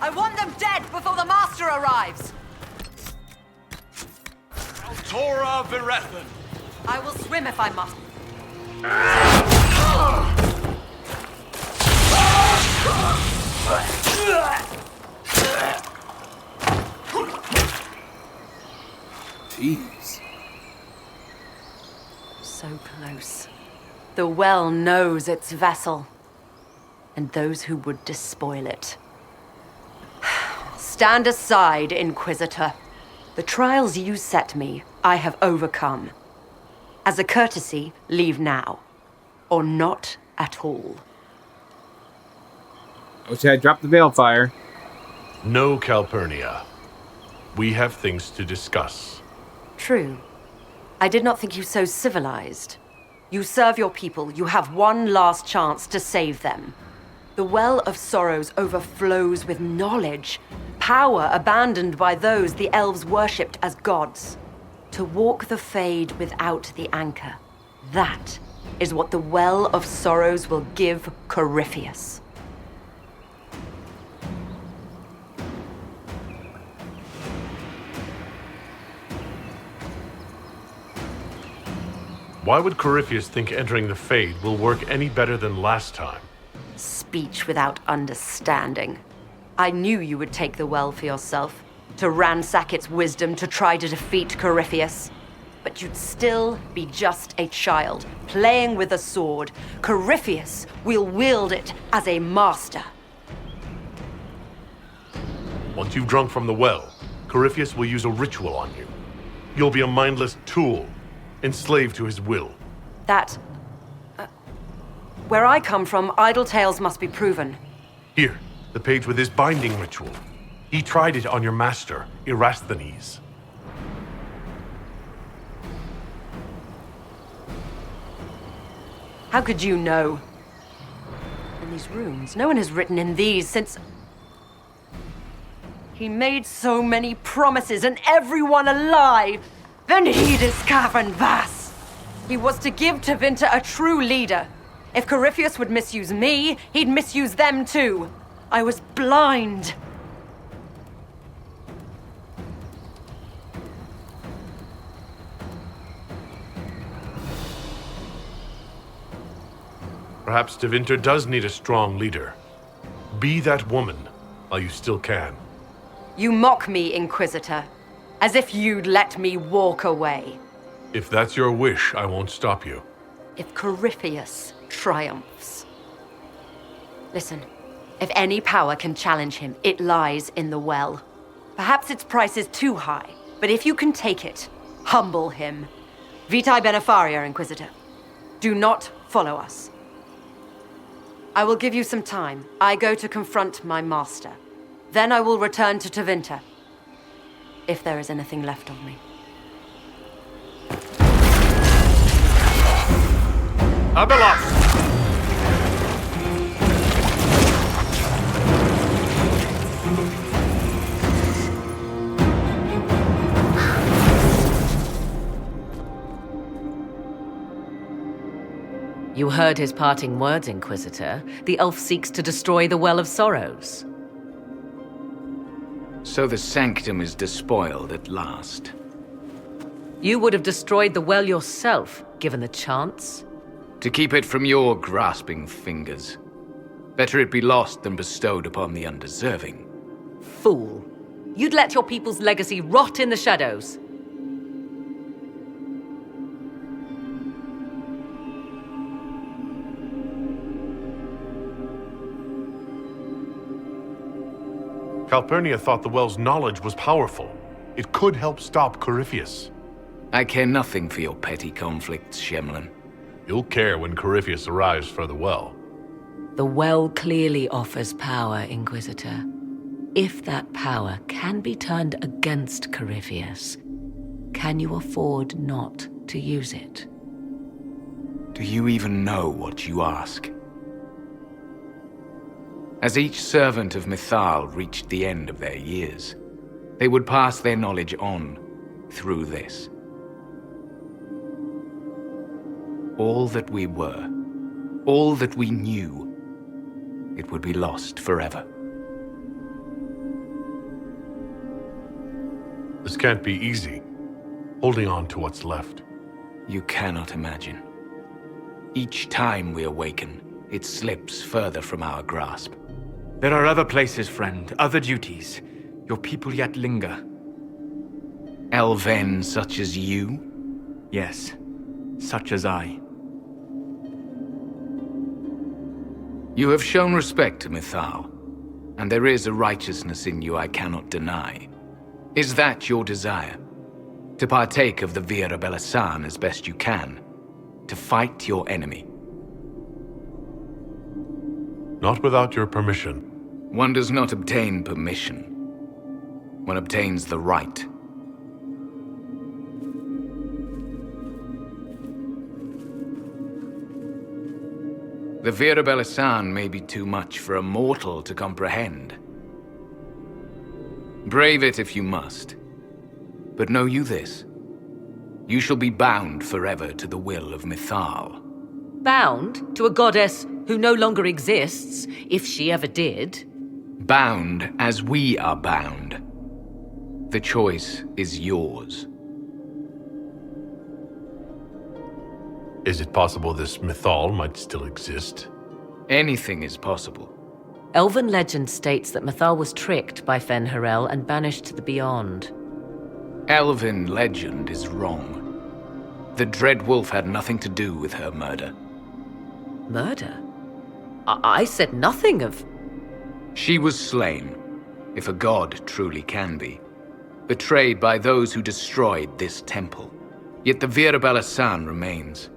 I want them dead before the Master arrives! Torah Virethan. I will swim if I must. Jeez. So close. The well knows its vessel, and those who would despoil it. Stand aside, Inquisitor. The trials you set me, I have overcome. As a courtesy, leave now. Or not at all. I wish I had dropped the Veilfire. No, Calpurnia. We have things to discuss. True. I did not think you so civilized. You serve your people. You have one last chance to save them. The Well of Sorrows overflows with knowledge, power abandoned by those the elves worshipped as gods. To walk the Fade without the anchor. That is what the Well of Sorrows will give Corypheus. Why would Corypheus think entering the Fade will work any better than last time? Speech without understanding. I knew you would take the well for yourself, to ransack its wisdom to try to defeat Corypheus. But you'd still be just a child, playing with a sword. Corypheus will wield it as a master. Once you've drunk from the well, Corypheus will use a ritual on you. You'll be a mindless tool, enslaved to his will. That... where I come from, idle tales must be proven. Here, the page with his binding ritual. He tried it on your master, Erasthenes. How could you know? And these runes, no one has written in these since... He made so many promises, and everyone alive! Then he this cavern vast! He was to give Tevinter a true leader. If Corypheus would misuse me, he'd misuse them too. I was blind. Perhaps Tevinter does need a strong leader. Be that woman while you still can. You mock me, Inquisitor, as if you'd let me walk away. If that's your wish, I won't stop you. If Corypheus triumphs. Listen, if any power can challenge him, it lies in the well. Perhaps its price is too high, but if you can take it, humble him. Vitae benefaria, Inquisitor. Do not follow us. I will give you some time. I go to confront my master. Then I will return to Tevinter. If there is anything left of me. Abelas! You heard his parting words, Inquisitor. The elf seeks to destroy the Well of Sorrows. So the sanctum is despoiled at last. You would have destroyed the well yourself, given the chance. To keep it from your grasping fingers. Better it be lost than bestowed upon the undeserving. Fool. You'd let your people's legacy rot in the shadows. Calpurnia thought the well's knowledge was powerful. It could help stop Corypheus. I care nothing for your petty conflicts, Shemlin. You'll care when Corypheus arrives for the well. The well clearly offers power, Inquisitor. If that power can be turned against Corypheus, can you afford not to use it? Do you even know what you ask? As each servant of Mithal reached the end of their years, they would pass their knowledge on through this. all that we were, all that we knew, it would be lost forever. This can't be easy, holding on to what's left. You cannot imagine. Each time we awaken, it slips further from our grasp. There are other places, friend, other duties. Your people yet linger. Elven such as you? Yes, such as I. You have shown respect to Mythal, and there is a righteousness in you I cannot deny. Is that your desire? To partake of the Vira Belasan as best you can? To fight your enemy? Not without your permission. One does not obtain permission. One obtains the right. The Vira Belasan may be too much for a mortal to comprehend. Brave it if you must. But know you this. You shall be bound forever to the will of Mythal. Bound to a goddess who no longer exists, if she ever did. Bound as we are bound. The choice is yours. Is it possible this Mythal might still exist? Anything is possible. Elven legend states that Mythal was tricked by Fen'Harel and banished to the Beyond. Elven legend is wrong. The Dread Wolf had nothing to do with her murder. Murder? I said nothing of... She was slain, if a god truly can be. Betrayed by those who destroyed this temple. Yet the Vira Belasan remains.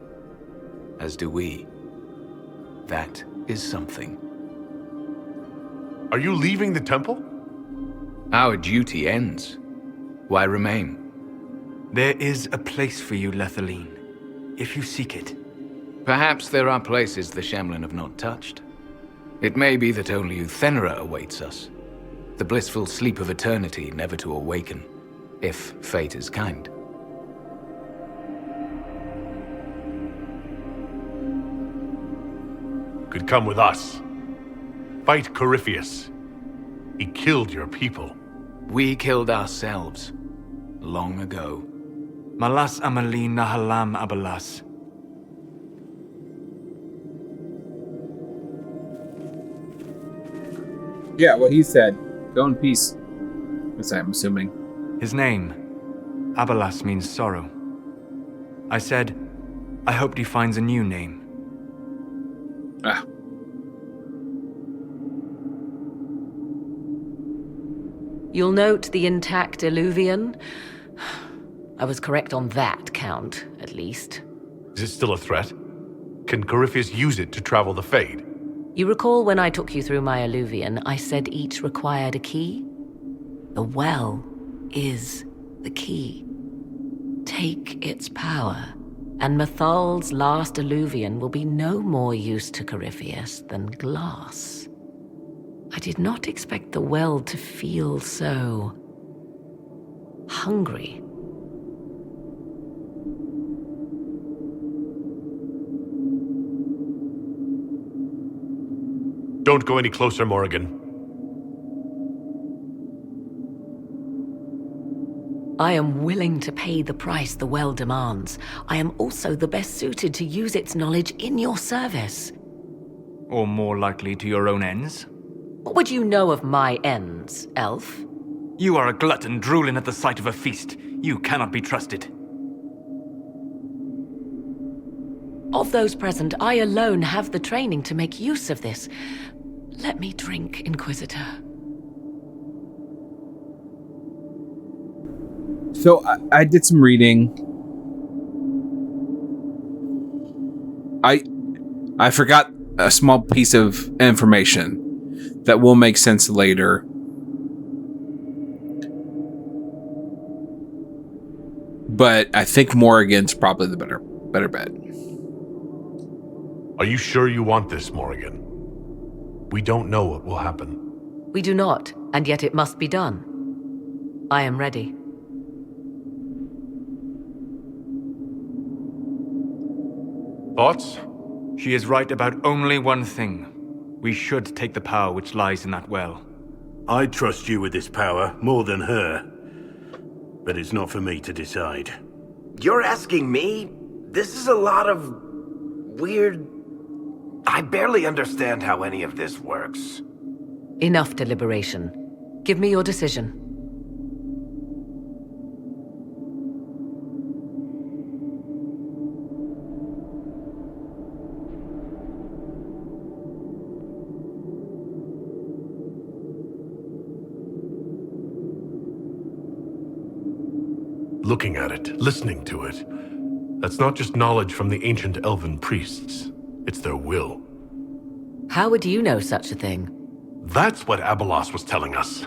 As do we. That is something. Are you leaving the temple? Our duty ends. Why remain? There is a place for you, Lethaline, if you seek it. Perhaps there are places the Shemlin have not touched. It may be that only Uthenra awaits us. The blissful sleep of eternity never to awaken, if fate is kind. Could come with us. Fight Corypheus. He killed your people. We killed ourselves. Long ago. Malas Amalin Nahalam Abalas. Yeah, what he said. Go in peace. That's I'm assuming. His name, Abalas, means sorrow. I said, I hoped he finds a new name. Ah. You'll note the intact Illuvian. I was correct on that count, at least. Is it still a threat? Can Corypheus use it to travel the Fade? You recall when I took you through my Illuvian, I said each required a key? The well is the key. Take its power, and Mythal's last Illuvian will be no more use to Corypheus than glass. I did not expect the well to feel so... hungry. Don't go any closer, Morrigan. I am willing to pay the price the well demands. I am also the best suited to use its knowledge in your service. Or more likely to your own ends? What would you know of my ends, elf? You are a glutton drooling at the sight of a feast. You cannot be trusted. Of those present, I alone have the training to make use of this. Let me drink, Inquisitor. So I did some reading. I forgot a small piece of information that will make sense later. But I think Morrigan's probably the better bet. Are you sure you want this, Morrigan? We don't know what will happen. We do not, and yet it must be done. I am ready. Thoughts? She is right about only one thing. We should take the power which lies in that well. I trust you with this power more than her. But it's not for me to decide. You're asking me? This is a lot of... weird... I barely understand how any of this works. Enough deliberation. Give me your decision. Looking at it, listening to it. That's not just knowledge from the ancient elven priests. It's their will. How would you know such a thing? That's what Abelas was telling us.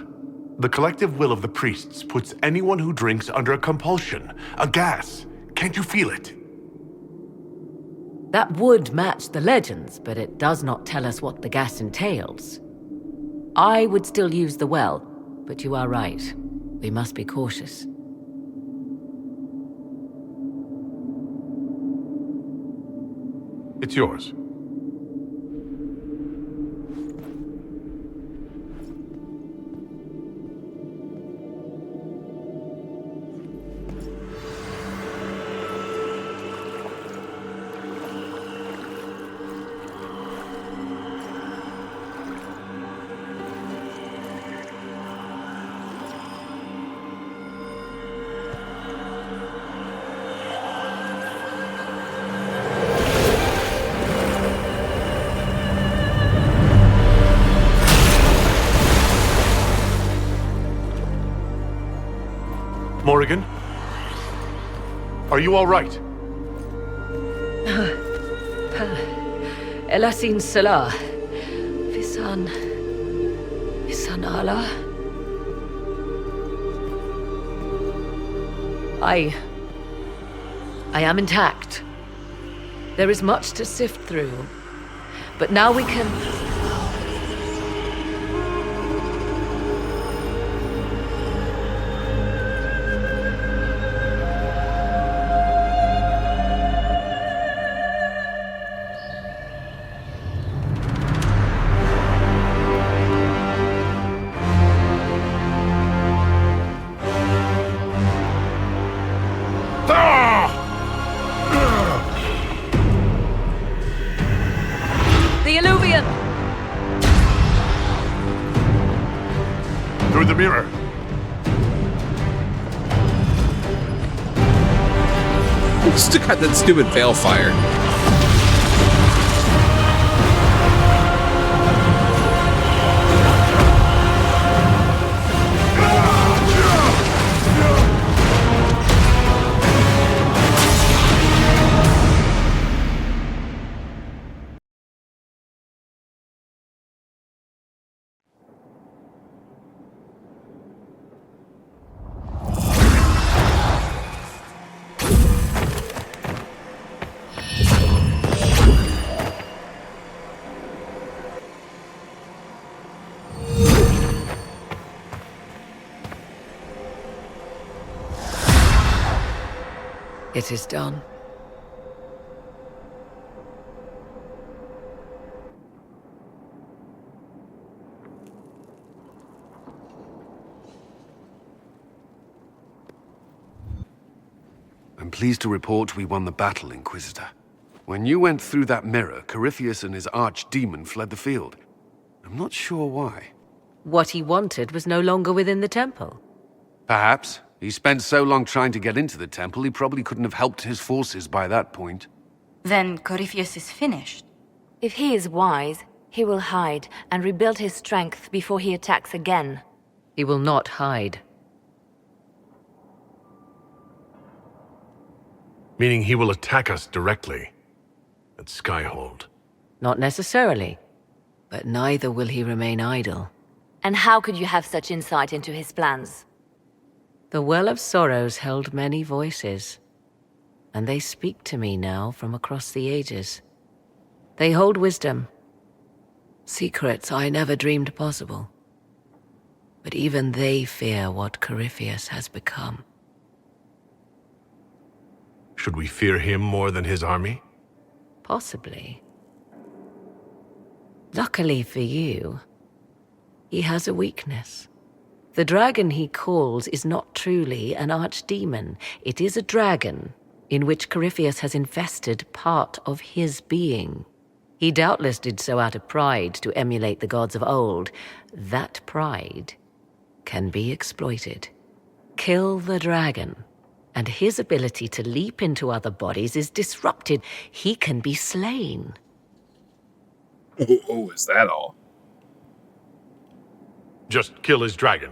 The collective will of the priests puts anyone who drinks under a compulsion, a gas. Can't you feel it? That would match the legends, but it does not tell us what the gas entails. I would still use the well, but you are right. We must be cautious. It's yours. Morrigan? Are you all right? Elasin Salah. Visan Allah. I am intact. There is much to sift through. But now we can... Through the mirror. Still got that stupid balefire. It is done. I'm pleased to report we won the battle, Inquisitor. When you went through that mirror, Corypheus and his archdemon fled the field. I'm not sure why. What he wanted was no longer within the temple. Perhaps. He spent so long trying to get into the temple, he probably couldn't have helped his forces by that point. Then Corypheus is finished. If he is wise, he will hide and rebuild his strength before he attacks again. He will not hide. Meaning he will attack us directly. At Skyhold. Not necessarily. But neither will he remain idle. And how could you have such insight into his plans? The Well of Sorrows held many voices, and they speak to me now from across the ages. They hold wisdom, secrets I never dreamed possible. But even they fear what Corypheus has become. Should we fear him more than his army? Possibly. Luckily for you, he has a weakness. The dragon he calls is not truly an archdemon. It is a dragon in which Corypheus has infested part of his being. He doubtless did so out of pride to emulate the gods of old. That pride can be exploited. Kill the dragon, and his ability to leap into other bodies is disrupted. He can be slain. Oh, is that all? Just kill his dragon.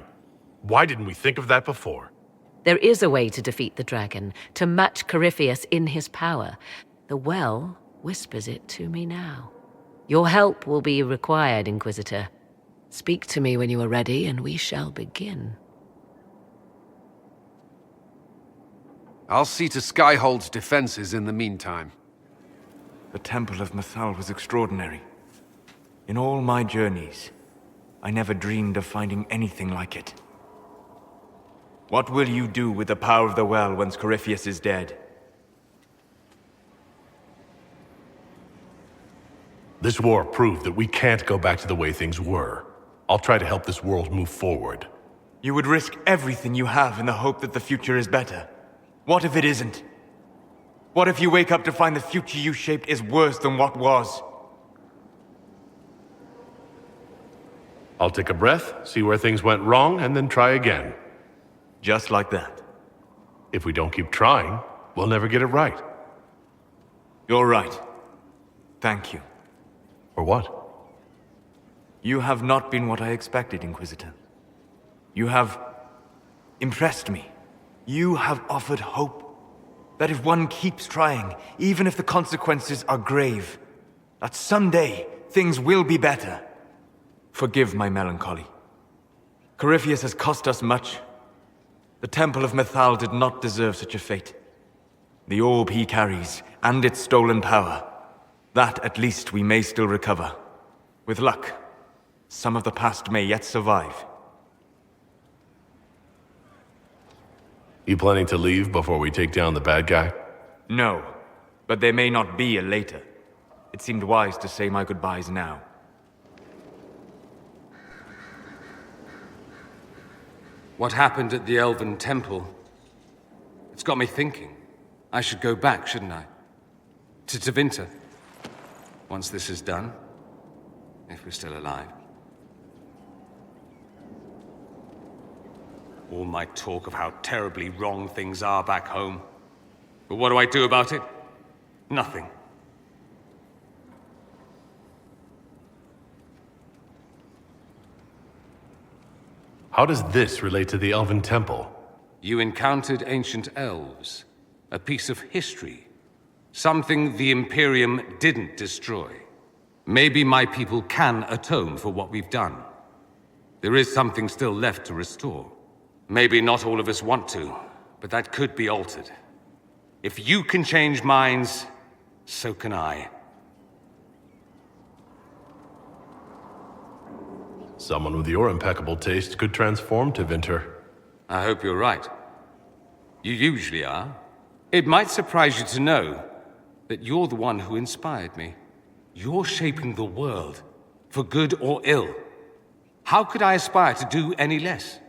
Why didn't we think of that before? There is a way to defeat the dragon, to match Corypheus in his power. The well whispers it to me now. Your help will be required, Inquisitor. Speak to me when you are ready, and we shall begin. I'll see to Skyhold's defenses in the meantime. The Temple of Mythal was extraordinary. In all my journeys, I never dreamed of finding anything like it. What will you do with the power of the well once Corypheus is dead? This war proved that we can't go back to the way things were. I'll try to help this world move forward. You would risk everything you have in the hope that the future is better. What if it isn't? What if you wake up to find the future you shaped is worse than what was? I'll take a breath, see where things went wrong, and then try again. Just like that. If we don't keep trying, we'll never get it right. You're right. Thank you. For what? You have not been what I expected, Inquisitor. You have impressed me. You have offered hope. That if one keeps trying, even if the consequences are grave, that someday things will be better. Forgive my melancholy. Corypheus has cost us much. The Temple of Mythal did not deserve such a fate. The orb he carries, and its stolen power, that at least we may still recover. With luck, some of the past may yet survive. You planning to leave before we take down the bad guy? No, but there may not be a later. It seemed wise to say my goodbyes now. What happened at the Elven Temple? It's got me thinking. I should go back, shouldn't I? To Tevinter. Once this is done. If we're still alive. All my talk of how terribly wrong things are back home. But what do I do about it? Nothing. How does this relate to the Elven Temple? You encountered ancient elves. A piece of history. Something the Imperium didn't destroy. Maybe my people can atone for what we've done. There is something still left to restore. Maybe not all of us want to, but that could be altered. If you can change minds, so can I. Someone with your impeccable taste could transform Tevinter. I hope you're right. You usually are. It might surprise you to know that you're the one who inspired me. You're shaping the world, for good or ill. How could I aspire to do any less?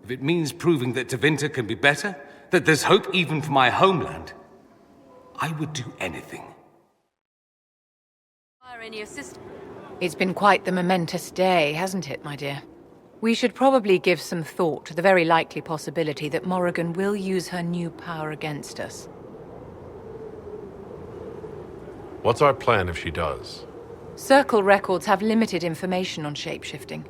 If it means proving that Tevinter can be better, that there's hope even for my homeland, I would do anything. It's been quite the momentous day, hasn't it, my dear? We should probably give some thought to the very likely possibility that Morrigan will use her new power against us. What's our plan if she does? Circle records have limited information on shapeshifting.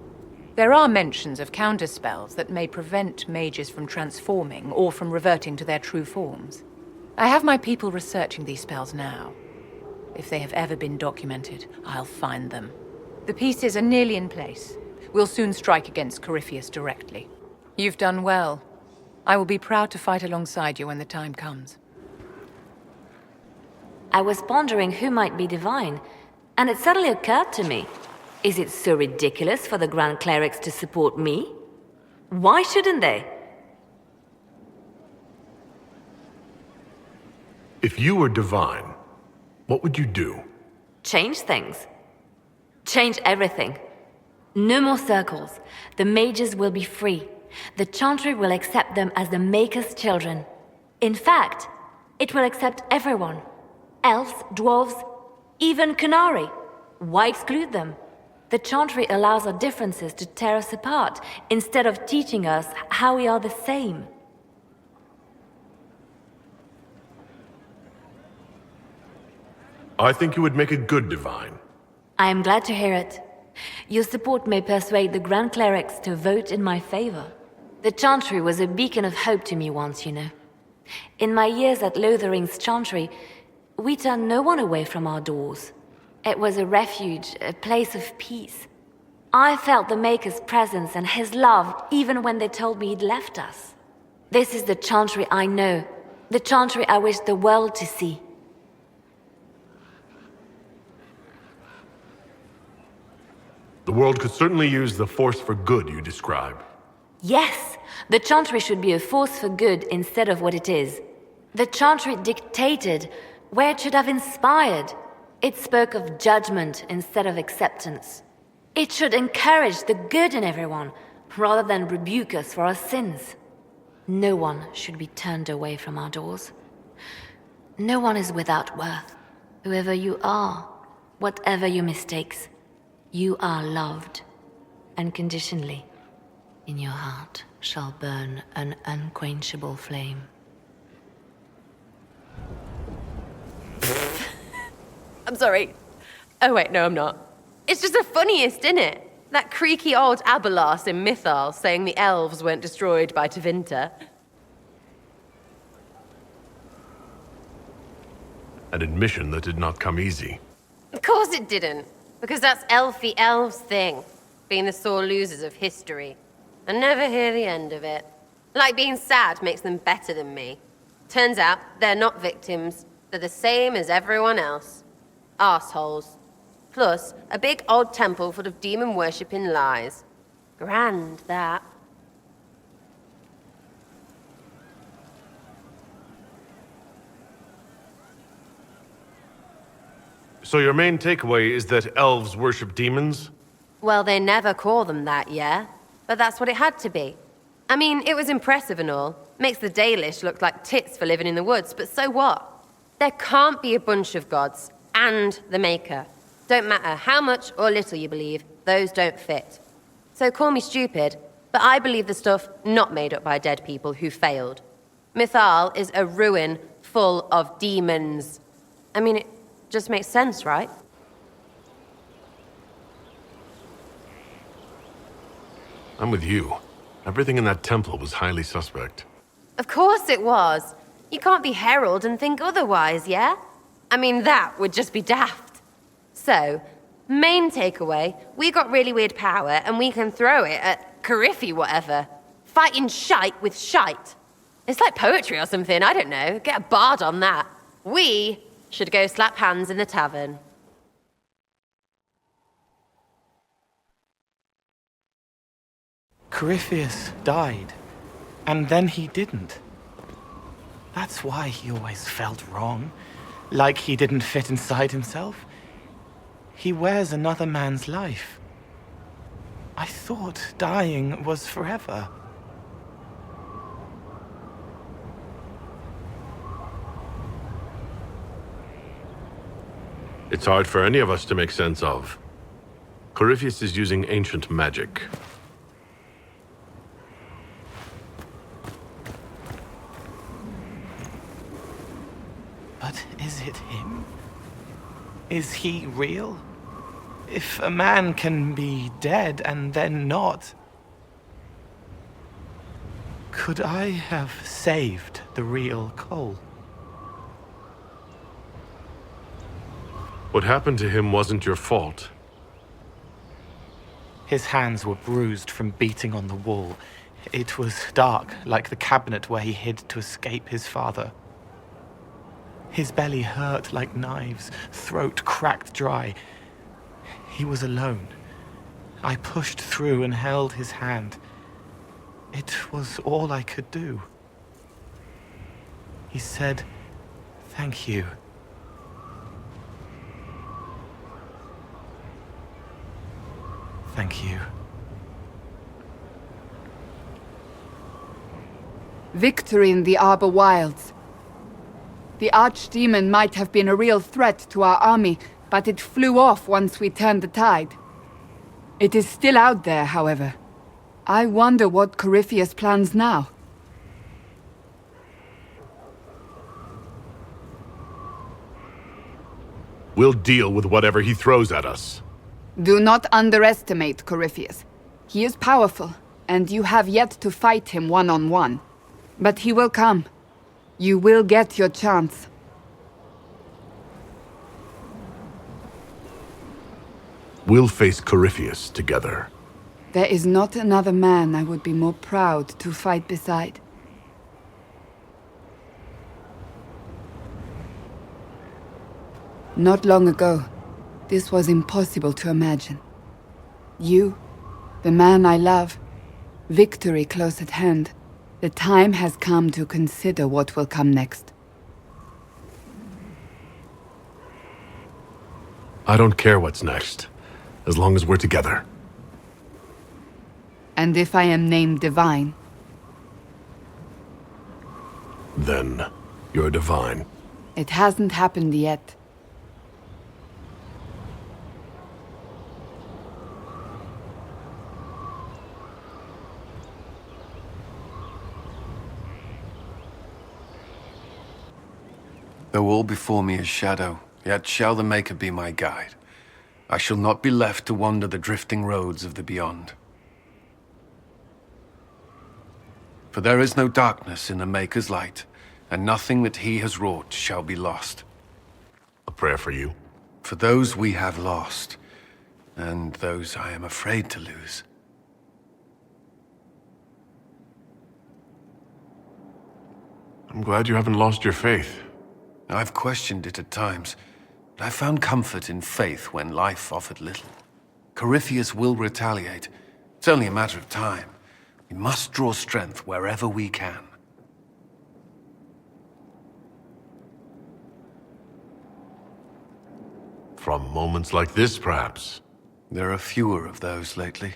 There are mentions of counterspells that may prevent mages from transforming or from reverting to their true forms. I have my people researching these spells now. If they have ever been documented, I'll find them. The pieces are nearly in place. We'll soon strike against Corypheus directly. You've done well. I will be proud to fight alongside you when the time comes. I was pondering who might be divine, and it suddenly occurred to me. Is it so ridiculous for the Grand Clerics to support me? Why shouldn't they? If you were divine, What would you do? Change things. Change everything. No more circles. The mages will be free. The Chantry will accept them as the Maker's children. In fact, it will accept everyone. Elves, dwarves, even Canary. Why exclude them? The Chantry allows our differences to tear us apart, instead of teaching us how we are the same. I think you would make a good divine. I am glad to hear it. Your support may persuade the Grand Clerics to vote in my favor. The Chantry was a beacon of hope to me once, you know. In my years at Lothering's Chantry, we turned no one away from our doors. It was a refuge, a place of peace. I felt the Maker's presence and his love even when they told me he'd left us. This is the Chantry I know, the Chantry I wish the world to see. The world could certainly use the force for good you describe. Yes, the Chantry should be a force for good instead of what it is. The Chantry dictated where it should have inspired. It spoke of judgment instead of acceptance. It should encourage the good in everyone, rather than rebuke us for our sins. No one should be turned away from our doors. No one is without worth. Whoever you are, whatever your mistakes, you are loved, unconditionally. In your heart shall burn an unquenchable flame. I'm sorry. Oh wait, no I'm not. It's just the funniest, isn't it? That creaky old Abelas in Mythal saying the elves weren't destroyed by Tevinter. An admission that did not come easy. Of course it didn't. Because that's elfy elves' thing. Being the sore losers of history. And never hear the end of it. Like being sad makes them better than me. Turns out they're not victims. They're the same as everyone else. Arseholes. Plus, a big old temple full of demon-worshipping lies. Grand, that. So your main takeaway is that elves worship demons? Well, they never call them that, yeah? But that's what it had to be. I mean, it was impressive and all. Makes the Dalish look like tits for living in the woods, but so what? There can't be a bunch of gods and the Maker. Don't matter how much or little you believe, those don't fit. So call me stupid, but I believe the stuff not made up by dead people who failed. Mythal is a ruin full of demons. I mean, it just makes sense, right? I'm with you. Everything in that temple was highly suspect. Of course it was. You can't be Herald and think otherwise, yeah? I mean, that would just be daft. So, main takeaway, we got really weird power and we can throw it at Corypheus whatever. Fighting shite with shite. It's like poetry or something, I don't know. Get a bard on that. We should go slap hands in the tavern. Corypheus died, and then he didn't. That's why he always felt wrong, like he didn't fit inside himself. He wears another man's life. I thought dying was forever. It's hard for any of us to make sense of. Corypheus is using ancient magic. But is it him? Is he real? If a man can be dead and then not, could I have saved the real Cole? What happened to him wasn't your fault. His hands were bruised from beating on the wall. It was dark, like the cabinet where he hid to escape his father. His belly hurt like knives, throat cracked dry. He was alone. I pushed through and held his hand. It was all I could do. He said, "Thank you." Thank you. Victory in the Arbor Wilds. The Archdemon might have been a real threat to our army, but it flew off once we turned the tide. It is still out there, however. I wonder what Corypheus plans now. We'll deal with whatever he throws at us. Do not underestimate Corypheus. He is powerful, and you have yet to fight him one-on-one. But he will come. You will get your chance. We'll face Corypheus together. There is not another man I would be more proud to fight beside. Not long ago, this was impossible to imagine. You, the man I love, victory close at hand. The time has come to consider what will come next. I don't care what's next, as long as we're together. And if I am named Divine? Then you're divine. It hasn't happened yet. Though all before me is shadow, yet shall the Maker be my guide. I shall not be left to wander the drifting roads of the beyond. For there is no darkness in the Maker's light, and nothing that he has wrought shall be lost. A prayer for you. For those we have lost, and those I am afraid to lose. I'm glad you haven't lost your faith. I've questioned it at times, but I found comfort in faith when life offered little. Corypheus will retaliate. It's only a matter of time. We must draw strength wherever we can. From moments like this, perhaps. There are fewer of those lately.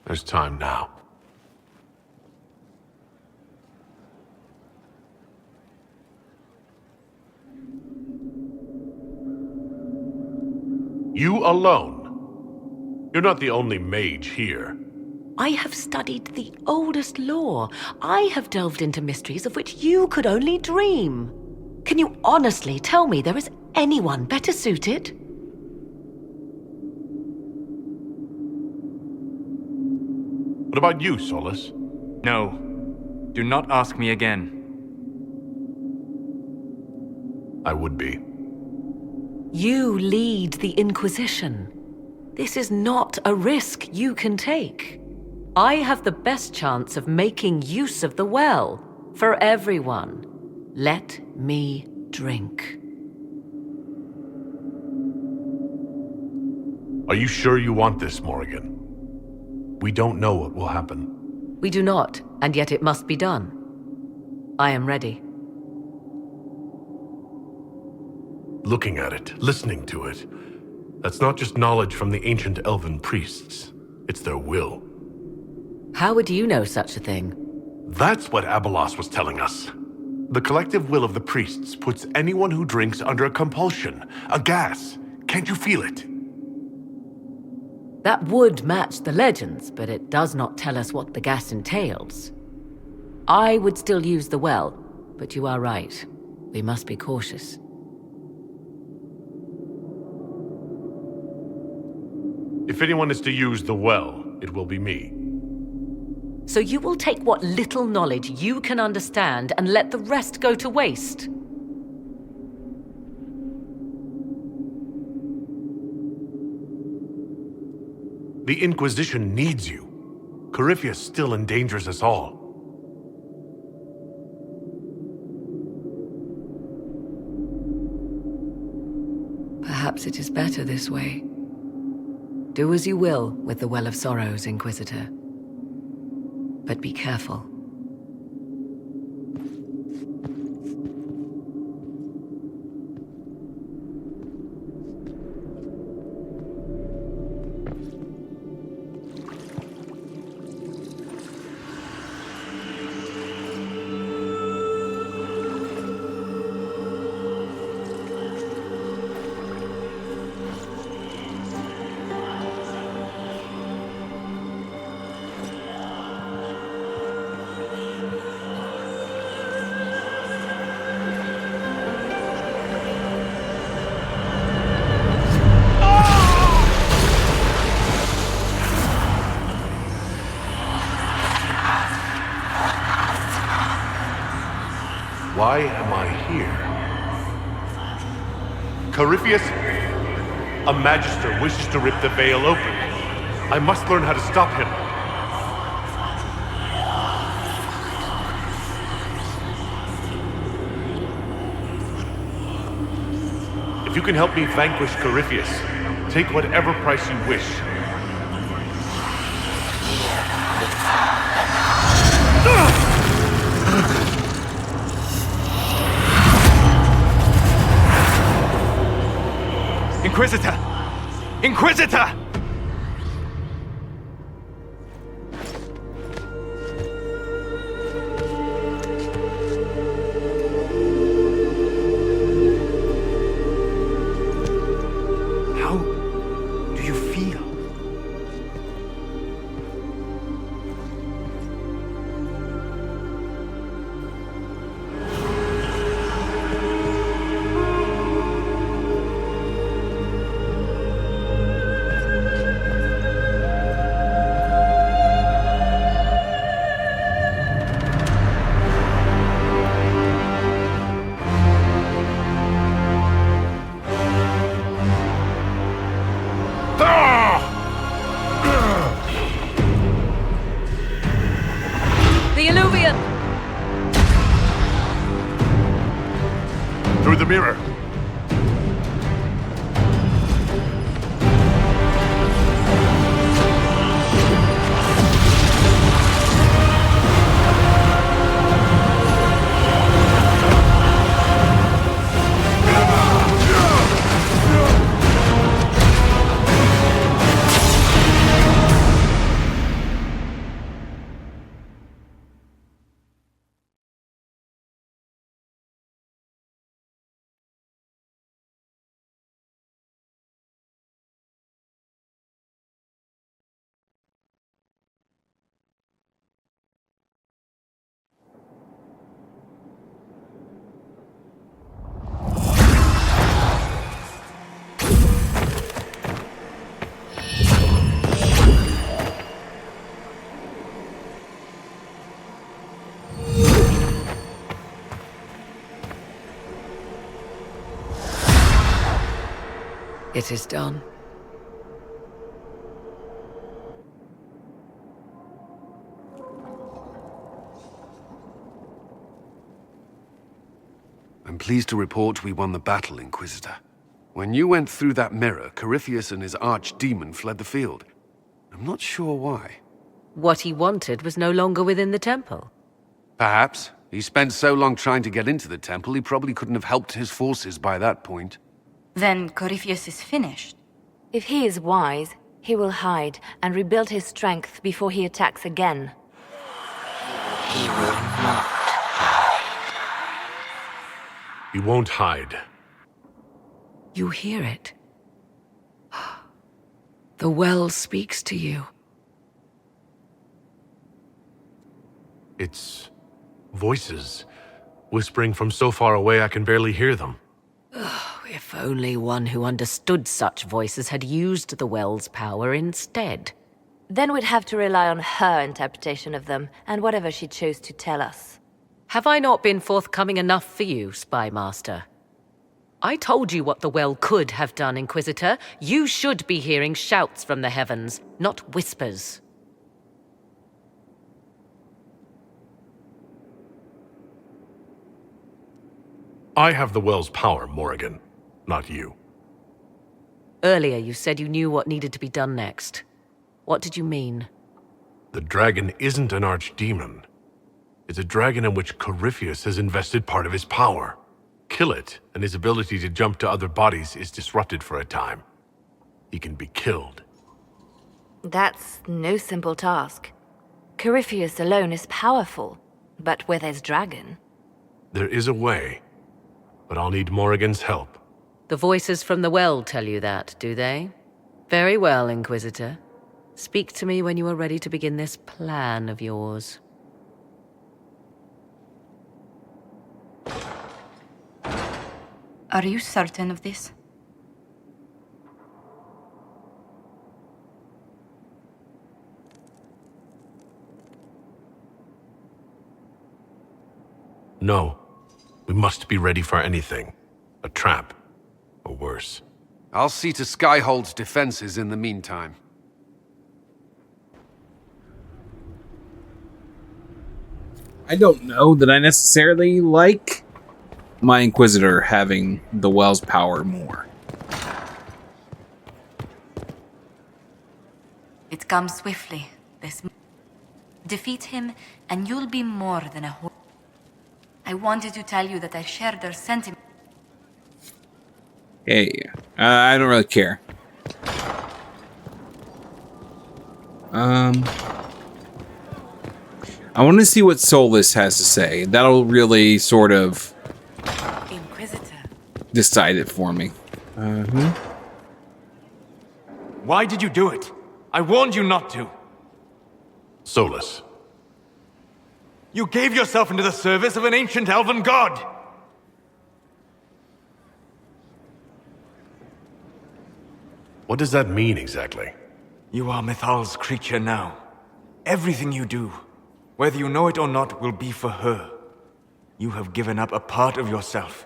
There's time now. You alone? You're not the only mage here. I have studied the oldest lore. I have delved into mysteries of which you could only dream. Can you honestly tell me there is anyone better suited? What about you, Solus? No. Do not ask me again. I would be. You lead the Inquisition. This is not a risk you can take. I have the best chance of making use of the well for everyone. Let me drink. Are you sure you want this, Morrigan? We don't know what will happen. We do not, and yet it must be done. I am ready. Looking at it, listening to it, that's not just knowledge from the ancient elven priests. It's their will. How would you know such a thing? That's what Abelas was telling us. The collective will of the priests puts anyone who drinks under a compulsion, a gas. Can't you feel it? That would match the legends, but it does not tell us what the gas entails. I would still use the well, but you are right. We must be cautious. If anyone is to use the well, it will be me. So you will take what little knowledge you can understand and let the rest go to waste? The Inquisition needs you. Corypheus still endangers us all. Perhaps it is better this way. Do as you will with the Well of Sorrows, Inquisitor. But be careful. Corypheus, a magister wishes to rip the veil open. I must learn how to stop him. If you can help me vanquish Corypheus, take whatever price you wish. Inquisitor! Inquisitor! How do you feel? Through the mirror. It is done. I'm pleased to report we won the battle, Inquisitor. When you went through that mirror, Corypheus and his archdemon fled the field. I'm not sure why. What he wanted was no longer within the temple. Perhaps. He spent so long trying to get into the temple, he probably couldn't have helped his forces by that point. Then Corypheus is finished. If he is wise, he will hide and rebuild his strength before he attacks again. He will not. He won't hide. You hear it. The well speaks to you. It's voices, whispering from so far away I can barely hear them. If only one who understood such voices had used the well's power instead. Then we'd have to rely on her interpretation of them, and whatever she chose to tell us. Have I not been forthcoming enough for you, Spy Master? I told you what the well could have done, Inquisitor. You should be hearing shouts from the heavens, not whispers. I have the well's power, Morrigan, not you. Earlier you said you knew what needed to be done next. What did you mean? The dragon isn't an archdemon. It's a dragon in which Corypheus has invested part of his power. Kill it, and his ability to jump to other bodies is disrupted for a time. He can be killed. That's no simple task. Corypheus alone is powerful, but where there's dragon... There is a way, but I'll need Morrigan's help. The voices from the well tell you that, do they? Very well, Inquisitor. Speak to me when you are ready to begin this plan of yours. Are you certain of this? No. We must be ready for anything. A trap, or worse. I'll see to Skyhold's defenses in the meantime. I don't know that I necessarily like my Inquisitor having the well's power more. It comes swiftly. Defeat him, and you'll be more than a whore. I wanted to tell you that I share their sentiment. Hey, I don't really care. I want to see what Solus has to say. That'll really sort of decide it for me. Why did you do it? I warned you not to. Solus. You gave yourself into the service of an ancient elven god! What does that mean exactly? You are Mythal's creature now. Everything you do, whether you know it or not, will be for her. You have given up a part of yourself.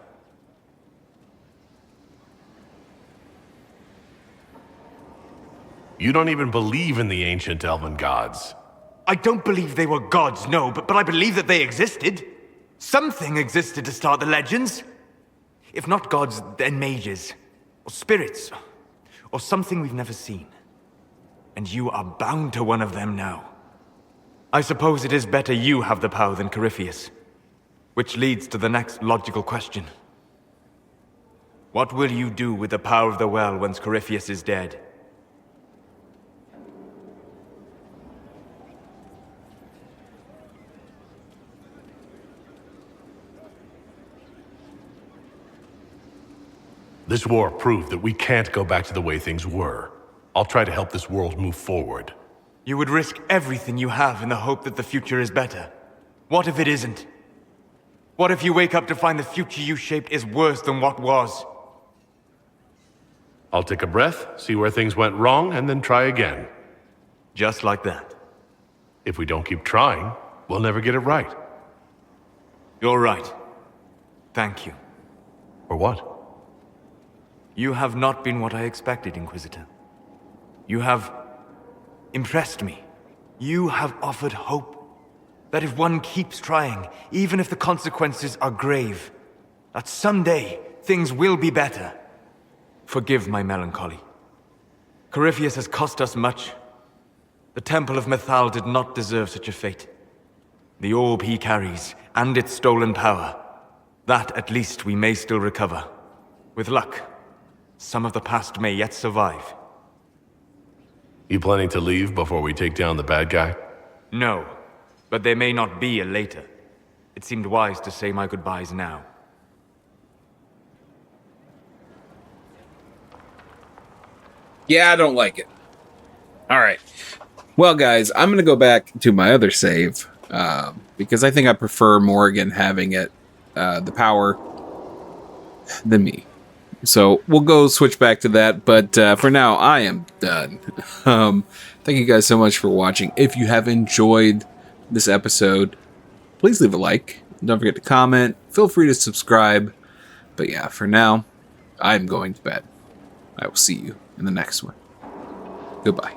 You don't even believe in the ancient elven gods. I don't believe they were gods, no, but I believe that they existed. Something existed to start the legends. If not gods, then mages, or spirits, or something we've never seen. And you are bound to one of them now. I suppose it is better you have the power than Corypheus. Which leads to the next logical question. What will you do with the power of the well once Corypheus is dead? This war proved that we can't go back to the way things were. I'll try to help this world move forward. You would risk everything you have in the hope that the future is better. What if it isn't? What if you wake up to find the future you shaped is worse than what was? I'll take a breath, see where things went wrong, and then try again. Just like that. If we don't keep trying, we'll never get it right. You're right. Thank you. For what? You have not been what I expected, Inquisitor. You have impressed me. You have offered hope. That if one keeps trying, even if the consequences are grave, that someday things will be better. Forgive my melancholy. Corypheus has cost us much. The Temple of Mythal did not deserve such a fate. The orb he carries, and its stolen power, that at least we may still recover. With luck, some of the past may yet survive. You planning to leave before we take down the bad guy? No, but there may not be a later. It seemed wise to say my goodbyes now. Yeah, I don't like it. All right. Well, guys, I'm going to go back to my other save because I think I prefer Morgan having it, the power, than me. So we'll go switch back to that. But for now, I am done. Thank you guys so much for watching. If you have enjoyed this episode, please leave a like. Don't forget to comment. Feel free to subscribe. But yeah, for now, I'm going to bed. I will see you in the next one. Goodbye.